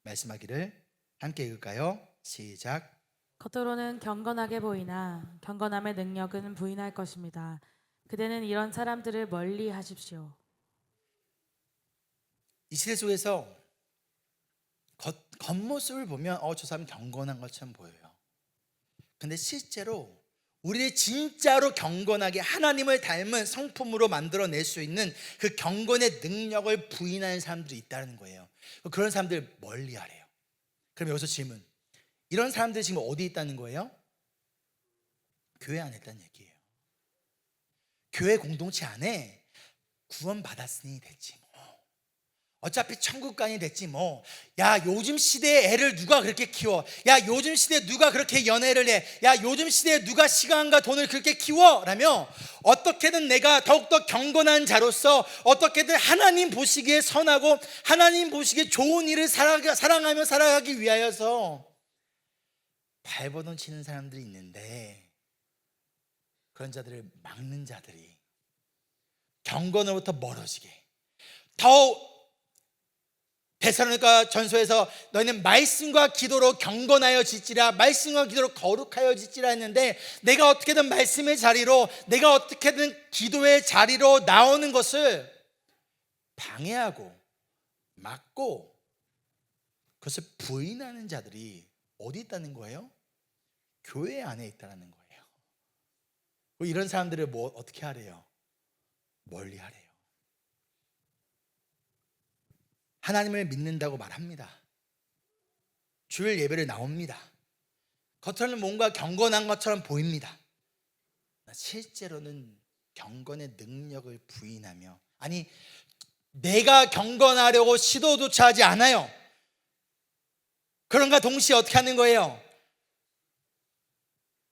Speaker 1: 말씀하기를 함께 읽을까요? 시작.
Speaker 2: 겉으로는 경건하게 보이나 경건함의 능력은 부인할 것입니다. 그대는 이런 사람들을 멀리 하십시오.
Speaker 1: 이 시대 속에서 겉모습을 보면 저 사람 경건한 것처럼 보여요. 근데 실제로 우리를 진짜로 경건하게 하나님을 닮은 성품으로 만들어낼 수 있는 그 경건의 능력을 부인하는 사람들이 있다는 거예요. 그런 사람들 멀리 하래요. 그럼 여기서 질문, 이런 사람들이 지금 어디 있다는 거예요? 교회 안에 있다는 얘기예요. 교회 공동체 안에 구원받았으니 됐지 뭐, 어차피 천국간이 됐지 뭐, 야 요즘 시대에 애를 누가 그렇게 키워, 야 요즘 시대에 누가 그렇게 연애를 해, 야 요즘 시대에 누가 시간과 돈을 그렇게 키워 라며 어떻게든 내가 더욱더 경건한 자로서 어떻게든 하나님 보시기에 선하고 하나님 보시기에 좋은 일을 사랑하며 살아가기 위하여서 발버둥 치는 사람들이 있는데, 그런 자들을 막는 자들이 경건으로부터 멀어지게, 더욱 데살로니가 전서에서 너희는 말씀과 기도로 경건하여 지지라, 말씀과 기도로 거룩하여 지지라 했는데, 내가 어떻게든 말씀의 자리로, 내가 어떻게든 기도의 자리로 나오는 것을 방해하고 막고 그것을 부인하는 자들이 어디 있다는 거예요? 교회 안에 있다는 거예요. 이런 사람들을 어떻게 하래요? 멀리 하래요. 하나님을 믿는다고 말합니다. 주일 예배를 나옵니다. 겉으로는 뭔가 경건한 것처럼 보입니다. 실제로는 경건의 능력을 부인하며, 아니 내가 경건하려고 시도조차 하지 않아요. 그런가 동시에 어떻게 하는 거예요?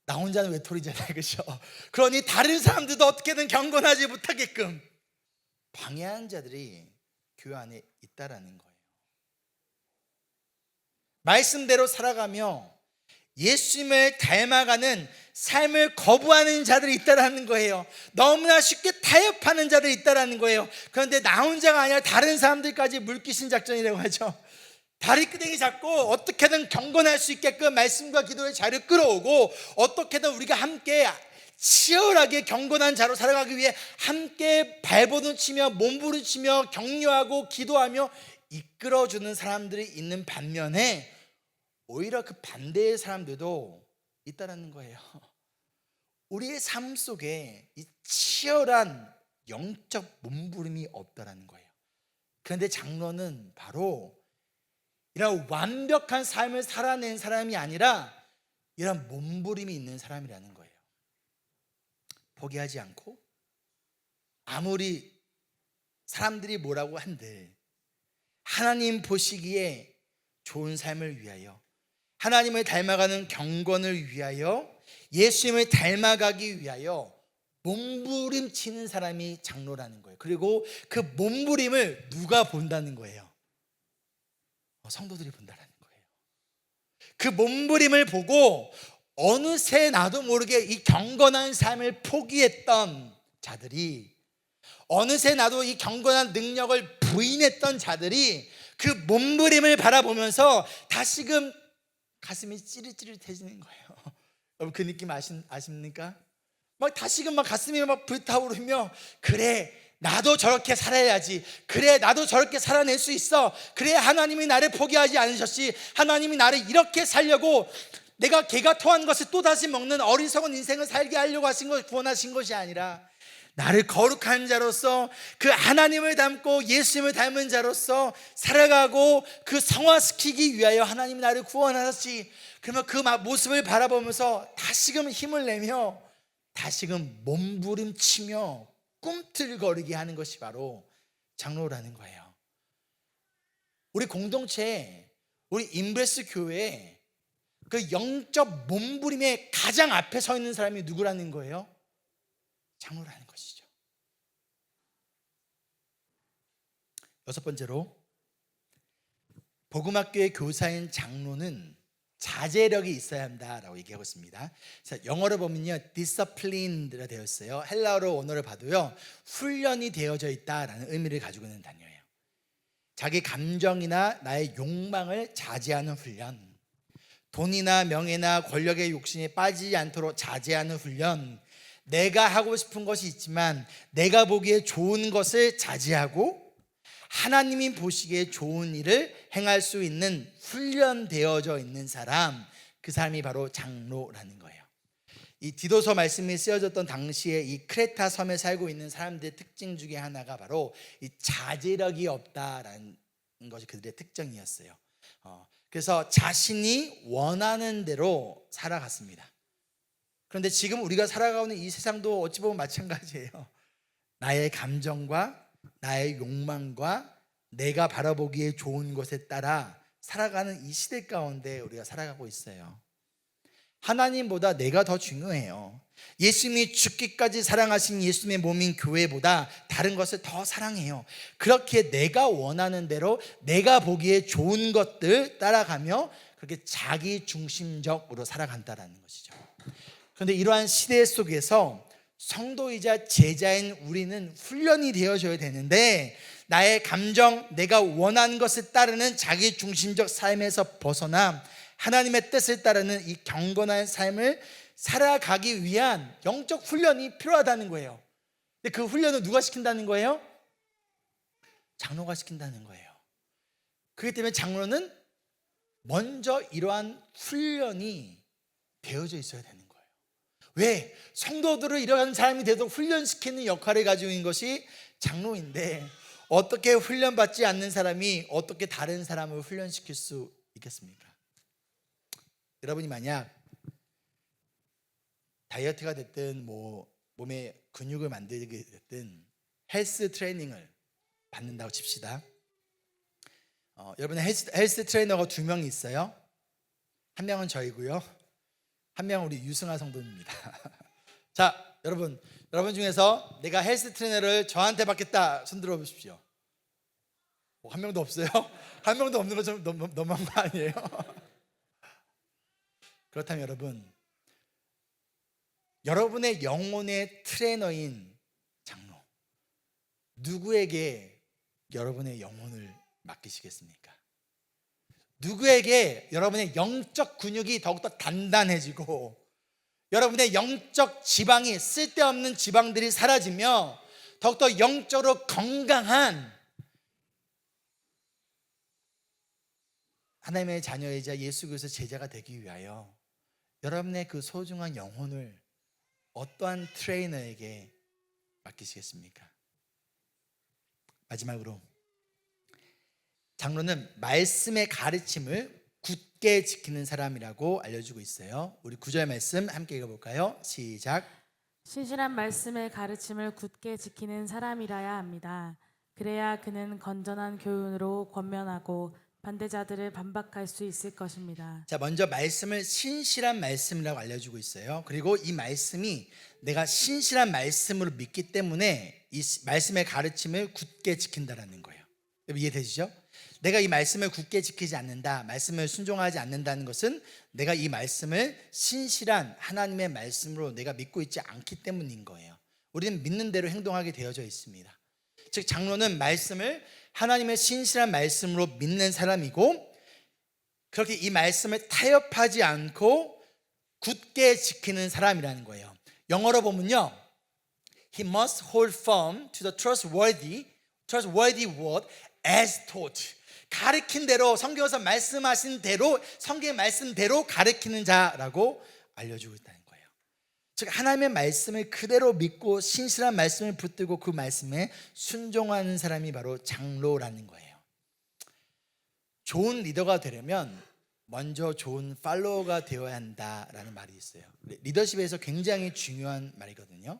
Speaker 1: 나 혼자는 외톨이잖아요, 그렇죠? 그러니 다른 사람들도 어떻게든 경건하지 못하게끔 방해하는 자들이 교회 안에 있다라는 거예요. 말씀대로 살아가며 예수님을 닮아가는 삶을 거부하는 자들이 있다라는 거예요. 너무나 쉽게 타협하는 자들이 있다라는 거예요. 그런데 나 혼자가 아니라 다른 사람들까지 물귀신 작전이라고 하죠. 다리 끄댕이 잡고 어떻게든 경건할 수 있게끔 말씀과 기도의 자를 끌어오고, 어떻게든 우리가 함께 치열하게 경건한 자로 살아가기 위해 함께 발버둥치며 몸부림치며 격려하고 기도하며 이끌어주는 사람들이 있는 반면에, 오히려 그 반대의 사람들도 있다라는 거예요. 우리의 삶 속에 이 치열한 영적 몸부림이 없다라는 거예요. 그런데 장로는 바로 이런 완벽한 삶을 살아낸 사람이 아니라 이런 몸부림이 있는 사람이라는 거예요. 포기하지 않고, 아무리 사람들이 뭐라고 한들 하나님 보시기에 좋은 삶을 위하여, 하나님을 닮아가는 경건을 위하여, 예수님을 닮아가기 위하여 몸부림치는 사람이 장로라는 거예요. 그리고 그 몸부림을 누가 본다는 거예요? 성도들이 본다는 거예요. 그 몸부림을 보고 어느새 나도 모르게 이 경건한 삶을 포기했던 자들이, 어느새 나도 이 경건한 능력을 부인했던 자들이 그 몸부림을 바라보면서 다시금 가슴이 찌릿찌릿해지는 거예요. 여러분 그 느낌 아십니까? 막 다시금 막 가슴이 막 불타오르며, 그래 나도 저렇게 살아야지, 그래 나도 저렇게 살아낼 수 있어, 그래 하나님이 나를 포기하지 않으셨지, 하나님이 나를 이렇게 살려고, 내가 개가 토한 것을 또다시 먹는 어리석은 인생을 살게 하려고 하신 것, 구원하신 것이 아니라 나를 거룩한 자로서, 그 하나님을 닮고 예수님을 닮은 자로서 살아가고 그 성화시키기 위하여 하나님이 나를 구원하셨지. 그러면 그 모습을 바라보면서 다시금 힘을 내며 다시금 몸부림치며 꿈틀거리게 하는 것이 바로 장로라는 거예요. 우리 공동체, 우리 인브레스 교회에 그 영적 몸부림의 가장 앞에 서 있는 사람이 누구라는 거예요? 장로라는 것이죠. 여섯 번째로, 복음학교의 교사인 장로는 자제력이 있어야 한다라고 얘기하고 있습니다. 영어로 보면요, disciplined라 되어 있어요. 헬라어로 원어를 봐도요, 훈련이 되어져 있다라는 의미를 가지고 있는 단어예요. 자기 감정이나 나의 욕망을 자제하는 훈련, 돈이나 명예나 권력의 욕심에 빠지지 않도록 자제하는 훈련, 내가 하고 싶은 것이 있지만 내가 보기에 좋은 것을 자제하고 하나님이 보시기에 좋은 일을 행할 수 있는 훈련되어져 있는 사람, 그 사람이 바로 장로라는 거예요. 이 디도서 말씀이 쓰여졌던 당시에 이 크레타 섬에 살고 있는 사람들의 특징 중에 하나가 바로 이 자제력이 없다라는 것이 그들의 특징이었어요. 그래서 자신이 원하는 대로 살아갔습니다. 그런데 지금 우리가 살아가고 있는 이 세상도 어찌 보면 마찬가지예요. 나의 감정과 나의 욕망과 내가 바라보기에 좋은 것에 따라 살아가는 이 시대 가운데 우리가 살아가고 있어요. 하나님보다 내가 더 중요해요. 예수님이 죽기까지 사랑하신 예수님의 몸인 교회보다 다른 것을 더 사랑해요. 그렇게 내가 원하는 대로 내가 보기에 좋은 것들 따라가며 그렇게 자기 중심적으로 살아간다는 것이죠. 그런데 이러한 시대 속에서 성도이자 제자인 우리는 훈련이 되어져야 되는데, 나의 감정, 내가 원하는 것을 따르는 자기 중심적 삶에서 벗어나 하나님의 뜻을 따르는 이 경건한 삶을 살아가기 위한 영적 훈련이 필요하다는 거예요. 근데 그 훈련을 누가 시킨다는 거예요? 장로가 시킨다는 거예요. 그렇기 때문에 장로는 먼저 이러한 훈련이 되어져 있어야 되는 거예요. 왜? 성도들을 이러한 사람이 되도록 훈련시키는 역할을 가지고 있는 것이 장로인데, 어떻게 훈련받지 않는 사람이 어떻게 다른 사람을 훈련시킬 수 있겠습니까? 여러분이 만약 다이어트가 됐든 몸에 근육을 만들게 됐든 헬스 트레이닝을 받는다고 칩시다. 여러분의 헬스 트레이너가 2명이 있어요. 한 명은 저이고요, 한 명은 우리 유승아 성도입니다. 자, 여러분 중에서 내가 헬스 트레이너를 저한테 받겠다, 손 들어 보십시오. 한 명도 없어요? 한 명도 없는 거 좀 너무한 거 아니에요? 그렇다면 여러분의 영혼의 트레이너인 장로, 누구에게 여러분의 영혼을 맡기시겠습니까? 누구에게 여러분의 영적 근육이 더욱더 단단해지고 여러분의 영적 지방이, 쓸데없는 지방들이 사라지며 더욱더 영적으로 건강한 하나님의 자녀이자 예수 그리스도의 제자가 되기 위하여 여러분의 그 소중한 영혼을 어떠한 트레이너에게 맡기시겠습니까? 마지막으로, 장로는 말씀의 가르침을 굳게 지키는 사람이라고 알려주고 있어요. 우리 9절 말씀 함께 읽어볼까요? 시작.
Speaker 2: 신실한 말씀의 가르침을 굳게 지키는 사람이라야 합니다. 그래야 그는 건전한 교훈으로 권면하고 반대자들을 반박할 수 있을 것입니다.
Speaker 1: 자, 먼저 말씀을 신실한 말씀이라고 알려주고 있어요. 그리고 이 말씀이 내가 신실한 말씀으로 믿기 때문에 이 말씀의 가르침을 굳게 지킨다라는 거예요. 여러분 이해되시죠? 내가 이 말씀을 굳게 지키지 않는다, 말씀을 순종하지 않는다는 것은 내가 이 말씀을 신실한 하나님의 말씀으로 내가 믿고 있지 않기 때문인 거예요. 우리는 믿는 대로 행동하게 되어져 있습니다. 즉 장로는 말씀을 하나님의 신실한 말씀으로 믿는 사람이고, 그렇게 이 말씀을 타협하지 않고 굳게 지키는 사람이라는 거예요. 영어로 보면요, He must hold firm to the trustworthy word as taught. 가르친 대로, 성경에서 말씀하신 대로, 성경의 말씀대로 가르치는 자라고 알려주고 있다는 거예요. 즉 하나님의 말씀을 그대로 믿고 신실한 말씀을 붙들고 그 말씀에 순종하는 사람이 바로 장로라는 거예요. 좋은 리더가 되려면 먼저 좋은 팔로워가 되어야 한다라는 말이 있어요. 리더십에서 굉장히 중요한 말이거든요.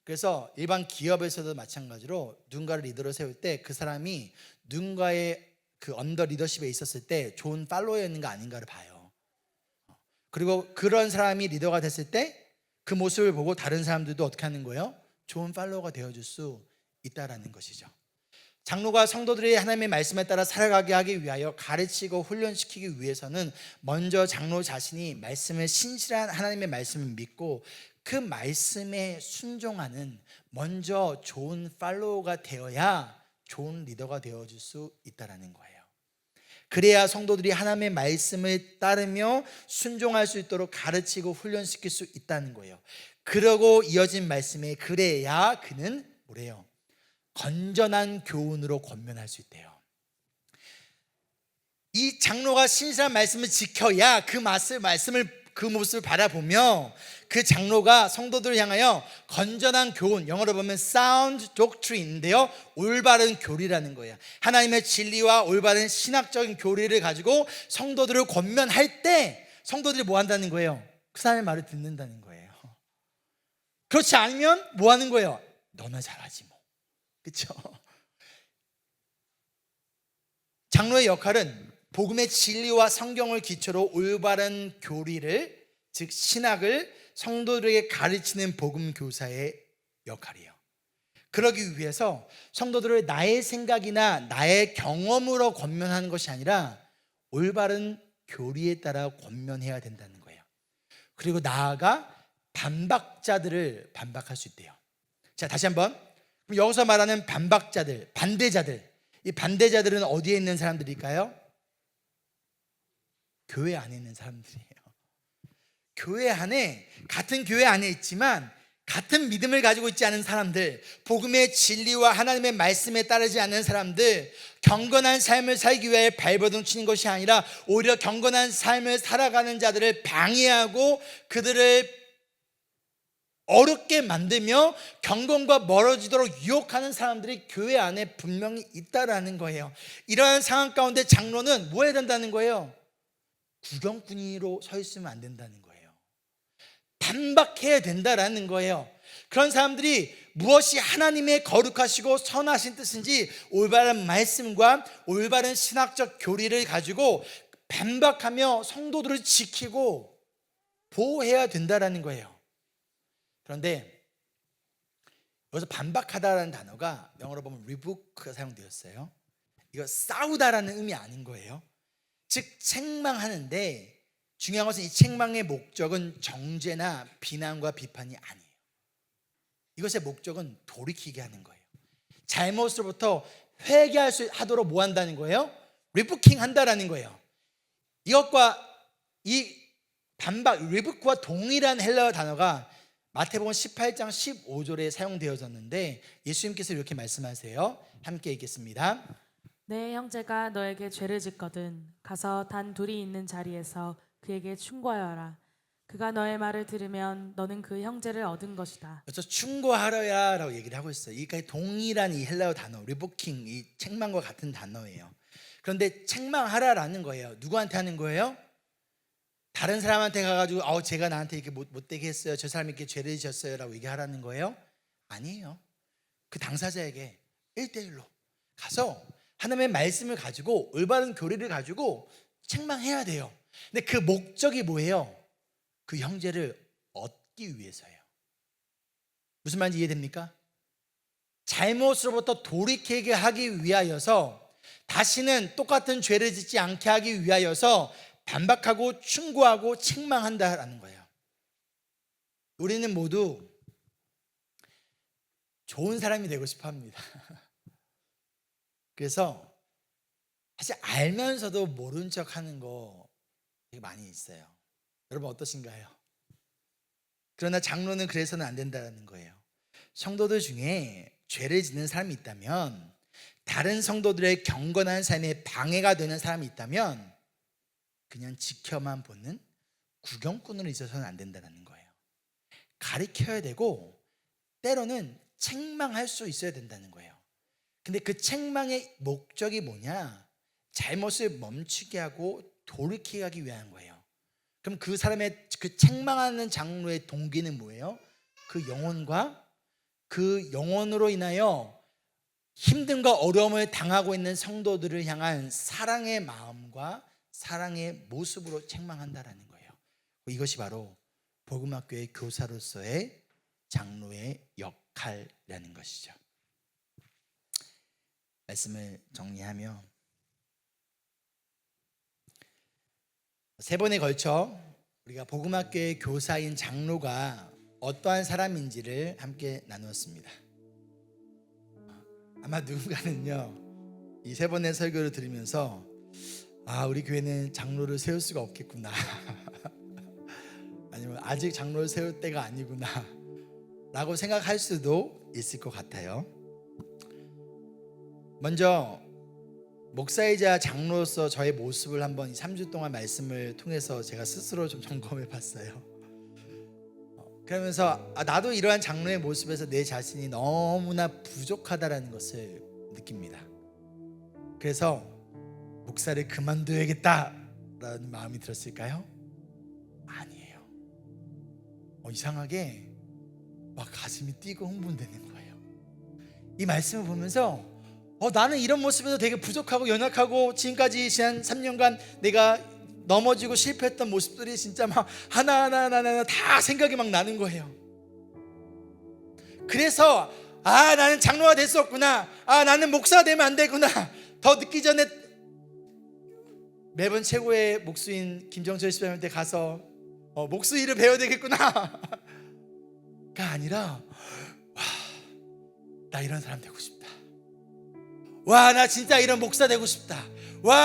Speaker 1: 그래서 일반 기업에서도 마찬가지로 누군가를 리더로 세울 때 그 사람이 누군가의 그 언더 리더십에 있었을 때 좋은 팔로워였는가 아닌가를 봐요. 그리고 그런 사람이 리더가 됐을 때 그 모습을 보고 다른 사람들도 어떻게 하는 거예요? 좋은 팔로워가 되어줄 수 있다라는 것이죠. 장로가 성도들이 하나님의 말씀에 따라 살아가게 하기 위하여 가르치고 훈련시키기 위해서는 먼저 장로 자신이 말씀을, 신실한 하나님의 말씀을 믿고 그 말씀에 순종하는 먼저 좋은 팔로워가 되어야 좋은 리더가 되어줄 수 있다는 거예요. 그래야 성도들이 하나님의 말씀을 따르며 순종할 수 있도록 가르치고 훈련시킬 수 있다는 거예요. 그러고 이어진 말씀에 그래야 그는 뭐래요? 건전한 교훈으로 권면할 수 있대요. 이 장로가 신실한 말씀을 지켜야 그 말씀을 그 모습을 바라보며 그 장로가 성도들을 향하여 건전한 교훈, 영어로 보면 sound doctrine인데요, 올바른 교리라는 거예요. 하나님의 진리와 올바른 신학적인 교리를 가지고 성도들을 권면할 때 성도들이 뭐 한다는 거예요? 그 사람의 말을 듣는다는 거예요. 그렇지 않으면 뭐 하는 거예요? 너나 잘하지 뭐. 그렇죠? 장로의 역할은 복음의 진리와 성경을 기초로 올바른 교리를, 즉 신학을 성도들에게 가르치는 복음 교사의 역할이에요. 그러기 위해서 성도들을 나의 생각이나 나의 경험으로 권면하는 것이 아니라 올바른 교리에 따라 권면해야 된다는 거예요. 그리고 나아가 반박자들을 반박할 수 있대요. 자, 다시 한번. 여기서 말하는 반박자들, 반대자들, 이 반대자들은 어디에 있는 사람들일까요? 교회 안에 있는 사람들이에요. 교회 안에, 같은 교회 안에 있지만 같은 믿음을 가지고 있지 않은 사람들, 복음의 진리와 하나님의 말씀에 따르지 않는 사람들, 경건한 삶을 살기 위해 발버둥 치는 것이 아니라 오히려 경건한 삶을 살아가는 자들을 방해하고 그들을 어렵게 만들며 경건과 멀어지도록 유혹하는 사람들이 교회 안에 분명히 있다라는 거예요. 이러한 상황 가운데 장로는 뭐 해야 된다는 거예요? 구경꾼이로 서 있으면 안 된다는 거예요. 반박해야 된다라는 거예요. 그런 사람들이 무엇이 하나님의 거룩하시고 선하신 뜻인지 올바른 말씀과 올바른 신학적 교리를 가지고 반박하며 성도들을 지키고 보호해야 된다라는 거예요. 그런데 여기서 반박하다라는 단어가 영어로 보면 rebuke가 사용되었어요. 이거 싸우다라는 의미 아닌 거예요. 즉 책망하는데 중요한 것은 이 책망의 목적은 정죄나 비난과 비판이 아니에요. 이것의 목적은 돌이키게 하는 거예요. 잘못으로부터 회개할 수 하도록 뭐 한다는 거예요? 리부킹 한다라는 거예요. 이것과 이 반박, 리부크와 동일한 헬라어 단어가 마태복음 18장 15절에 사용되어졌는데 예수님께서 이렇게 말씀하세요. 함께 읽겠습니다.
Speaker 2: 내 형제가 너에게 죄를 짓거든 가서 단 둘이 있는 자리에서 그에게 충고하여라. 그가 너의 말을 들으면 너는 그 형제를 얻은 것이다.
Speaker 1: 그래서 충고하러야라고 얘기를 하고 있어요. 이게 동일한 이 헬라어 단어, 리부킹, 이 책망과 같은 단어예요. 그런데 책망하라라는 거예요. 누구한테 하는 거예요? 다른 사람한테 가가지고 제가 나한테 이렇게 못되게 했어요, 저 사람이 이렇게 죄를 지었어요 라고 얘기하라는 거예요? 아니에요. 그 당사자에게 1대1로 가서 하나님의 말씀을 가지고 올바른 교리를 가지고 책망해야 돼요. 근데 그 목적이 뭐예요? 그 형제를 얻기 위해서예요. 무슨 말인지 이해됩니까? 잘못으로부터 돌이키게 하기 위하여서, 다시는 똑같은 죄를 짓지 않게 하기 위하여서 반박하고 충고하고 책망한다라는 거예요. 우리는 모두 좋은 사람이 되고 싶어 합니다. 그래서 사실 알면서도 모른 척 하는 거 되게 많이 있어요. 여러분 어떠신가요? 그러나 장로는 그래서는 안 된다는 거예요. 성도들 중에 죄를 짓는 사람이 있다면, 다른 성도들의 경건한 삶에 방해가 되는 사람이 있다면 그냥 지켜만 보는 구경꾼으로 있어서는 안 된다는 거예요. 가르쳐야 되고 때로는 책망할 수 있어야 된다는 거예요. 근데 그 책망의 목적이 뭐냐? 잘못을 멈추게 하고 돌이키게 하기 위한 거예요. 그럼 그 사람의 그 책망하는 장로의 동기는 뭐예요? 그 영혼과 그 영혼으로 인하여 힘듦과 어려움을 당하고 있는 성도들을 향한 사랑의 마음과 사랑의 모습으로 책망한다라는 거예요. 이것이 바로 복음학교의 교사로서의 장로의 역할이라는 것이죠. 말씀을 정리하며, 세 번에 걸쳐 우리가 복음학교의 교사인 장로가 어떠한 사람인지를 함께 나누었습니다. 아마 누군가는요, 이 세 번의 설교를 들으면서 우리 교회는 장로를 세울 수가 없겠구나 아니면 아직 장로를 세울 때가 아니구나 라고 생각할 수도 있을 것 같아요. 먼저 목사이자 장로로서 저의 모습을 한번 3주 동안 말씀을 통해서 제가 스스로 좀 점검해 봤어요. 그러면서 나도 이러한 장로의 모습에서 내 자신이 너무나 부족하다라는 것을 느낍니다. 그래서 목사를 그만둬야겠다라는 마음이 들었을까요? 아니에요. 이상하게 막 가슴이 뛰고 흥분되는 거예요. 이 말씀을 보면서 나는 이런 모습에서 되게 부족하고 연약하고 지금까지 지난 3년간 내가 넘어지고 실패했던 모습들이 진짜 막 하나하나 다 생각이 막 나는 거예요. 그래서 나는 장로가 될 수 없구나, 나는 목사가 되면 안 되구나, 더 늦기 전에 매번 최고의 목수인 김정철 집사님한테 가서 목수 일을 배워야 되겠구나 가 아니라 나 이런 사람 되고 싶다, 나 진짜 이런 목사 되고 싶다,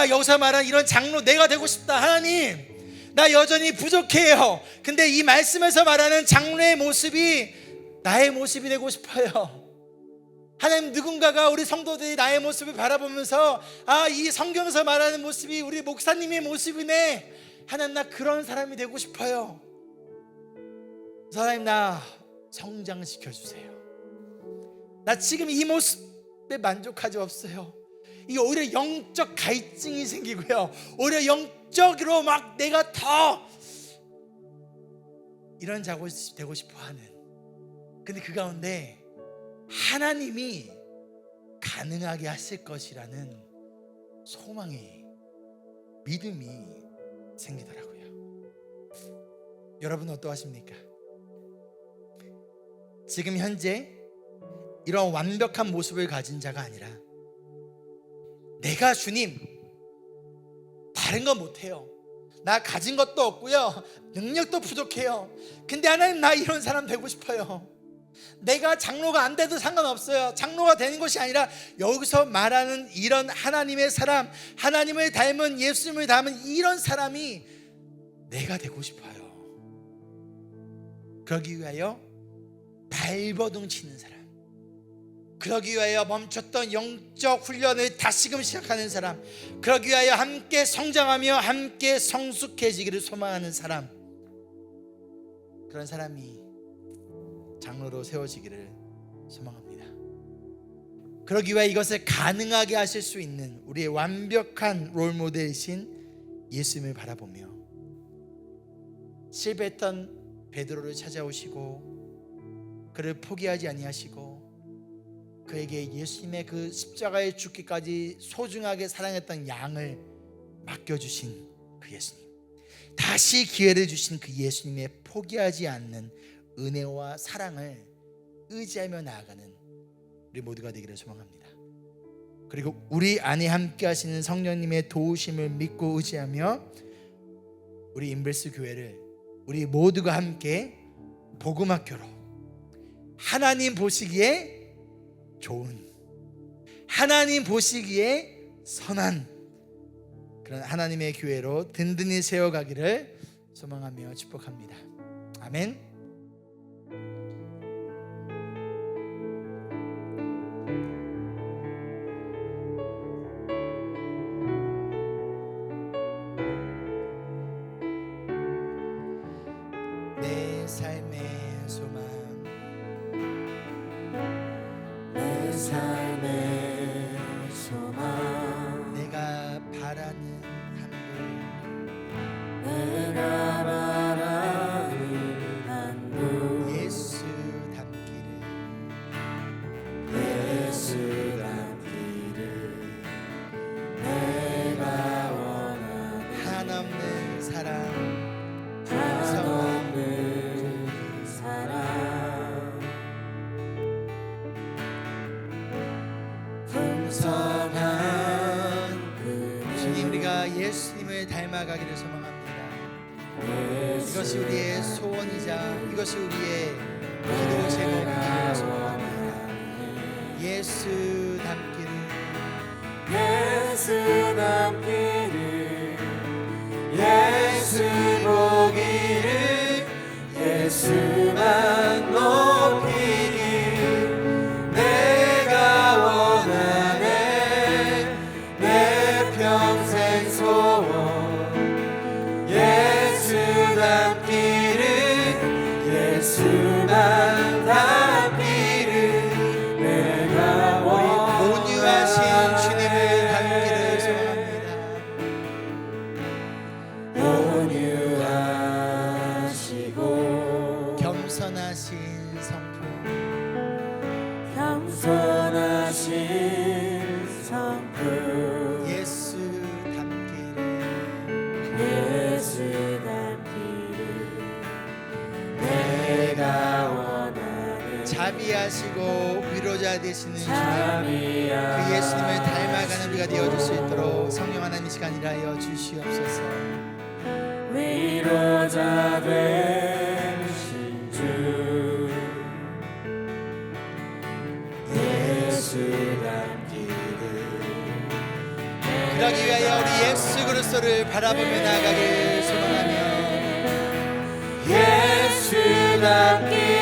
Speaker 1: 여기서 말한 이런 장로 내가 되고 싶다. 하나님, 나 여전히 부족해요. 근데 이 말씀에서 말하는 장로의 모습이 나의 모습이 되고 싶어요. 하나님, 누군가가 우리 성도들이 나의 모습을 바라보면서 이 성경에서 말하는 모습이 우리 목사님의 모습이네. 하나님, 나 그런 사람이 되고 싶어요. 하나님, 나 성장시켜주세요. 나 지금 이 모습에 만족하지 없어요. 이게 오히려 영적 갈증이 생기고요, 오히려 영적으로 막 내가 더 이런 자고 되고 싶어하는, 근데 그 가운데 하나님이 가능하게 하실 것이라는 소망이, 믿음이 생기더라고요. 여러분은 어떠하십니까? 지금 현재 이런 완벽한 모습을 가진 자가 아니라 내가 주님 다른 건 못해요, 나 가진 것도 없고요, 능력도 부족해요. 근데 하나님, 나 이런 사람 되고 싶어요. 내가 장로가 안 돼도 상관없어요. 장로가 되는 것이 아니라 여기서 말하는 이런 하나님의 사람, 하나님을 닮은, 예수님을 닮은 이런 사람이 내가 되고 싶어요. 그러기 위하여 발버둥 치는 사람, 그러기 위하여 멈췄던 영적 훈련을 다시금 시작하는 사람, 그러기 위하여 함께 성장하며 함께 성숙해지기를 소망하는 사람, 그런 사람이 장로로 세워지기를 소망합니다. 그러기 위하여 이것을 가능하게 하실 수 있는 우리의 완벽한 롤모델이신 예수님을 바라보며 실패했던 베드로를 찾아오시고 그를 포기하지 아니하시고 그에게 예수님의 그 십자가에 죽기까지 소중하게 사랑했던 양을 맡겨주신 그 예수님, 다시 기회를 주신 그 예수님의 포기하지 않는 은혜와 사랑을 의지하며 나아가는 우리 모두가 되기를 소망합니다. 그리고 우리 안에 함께 하시는 성령님의 도우심을 믿고 의지하며 우리 인벨스 교회를 우리 모두가 함께 복음학교로, 하나님 보시기에 좋은, 하나님 보시기에 선한 그런 하나님의 교회로 든든히 세워가기를 소망하며 축복합니다. 아멘. 내 삶의 소망,
Speaker 3: 내 삶의 소망,
Speaker 1: 내가 바라는 한분,
Speaker 3: 내가 바라는 한분,
Speaker 1: 예수 닮기를,
Speaker 3: 예수 닮기를 내가 원하는
Speaker 1: 한없는 사랑,
Speaker 3: 한없는 사랑, 풍성한
Speaker 1: 주님, 우리가 예수님을 닮아가기를 소망합니다. 이것이 우리의 소원이자 이것이 우리의 기도 제목이기를 소망합니다. 예수 닮기를,
Speaker 3: 예수 닮기를, 예수 보기를, 예수만 높이길 내가 원하네. 내 평생 소원, 예수 닮기를, 예수만 닮기를 내가 원하네.
Speaker 1: 온유하신 주님을 닮기를 소망합니다.
Speaker 3: 온유하시고
Speaker 1: 겸손하신 성품,
Speaker 3: 겸손하신 성품,
Speaker 1: 예수 닮기를,
Speaker 3: 예수 닮기를 내가 원하는
Speaker 1: 자비하시고 위로자 되시는 주님, 그
Speaker 3: 자비하시고
Speaker 1: 예수님을 닮아가는 우리가 되어줄 수 있도록 성령 하나님 시간 일하여 주시옵소서.
Speaker 3: 위로자 되신 주, 예수 닮기를
Speaker 1: 그러기 위하여 우리 예수 그리스도를 바라보며 나아가길 소망하며
Speaker 3: 예수 닮기를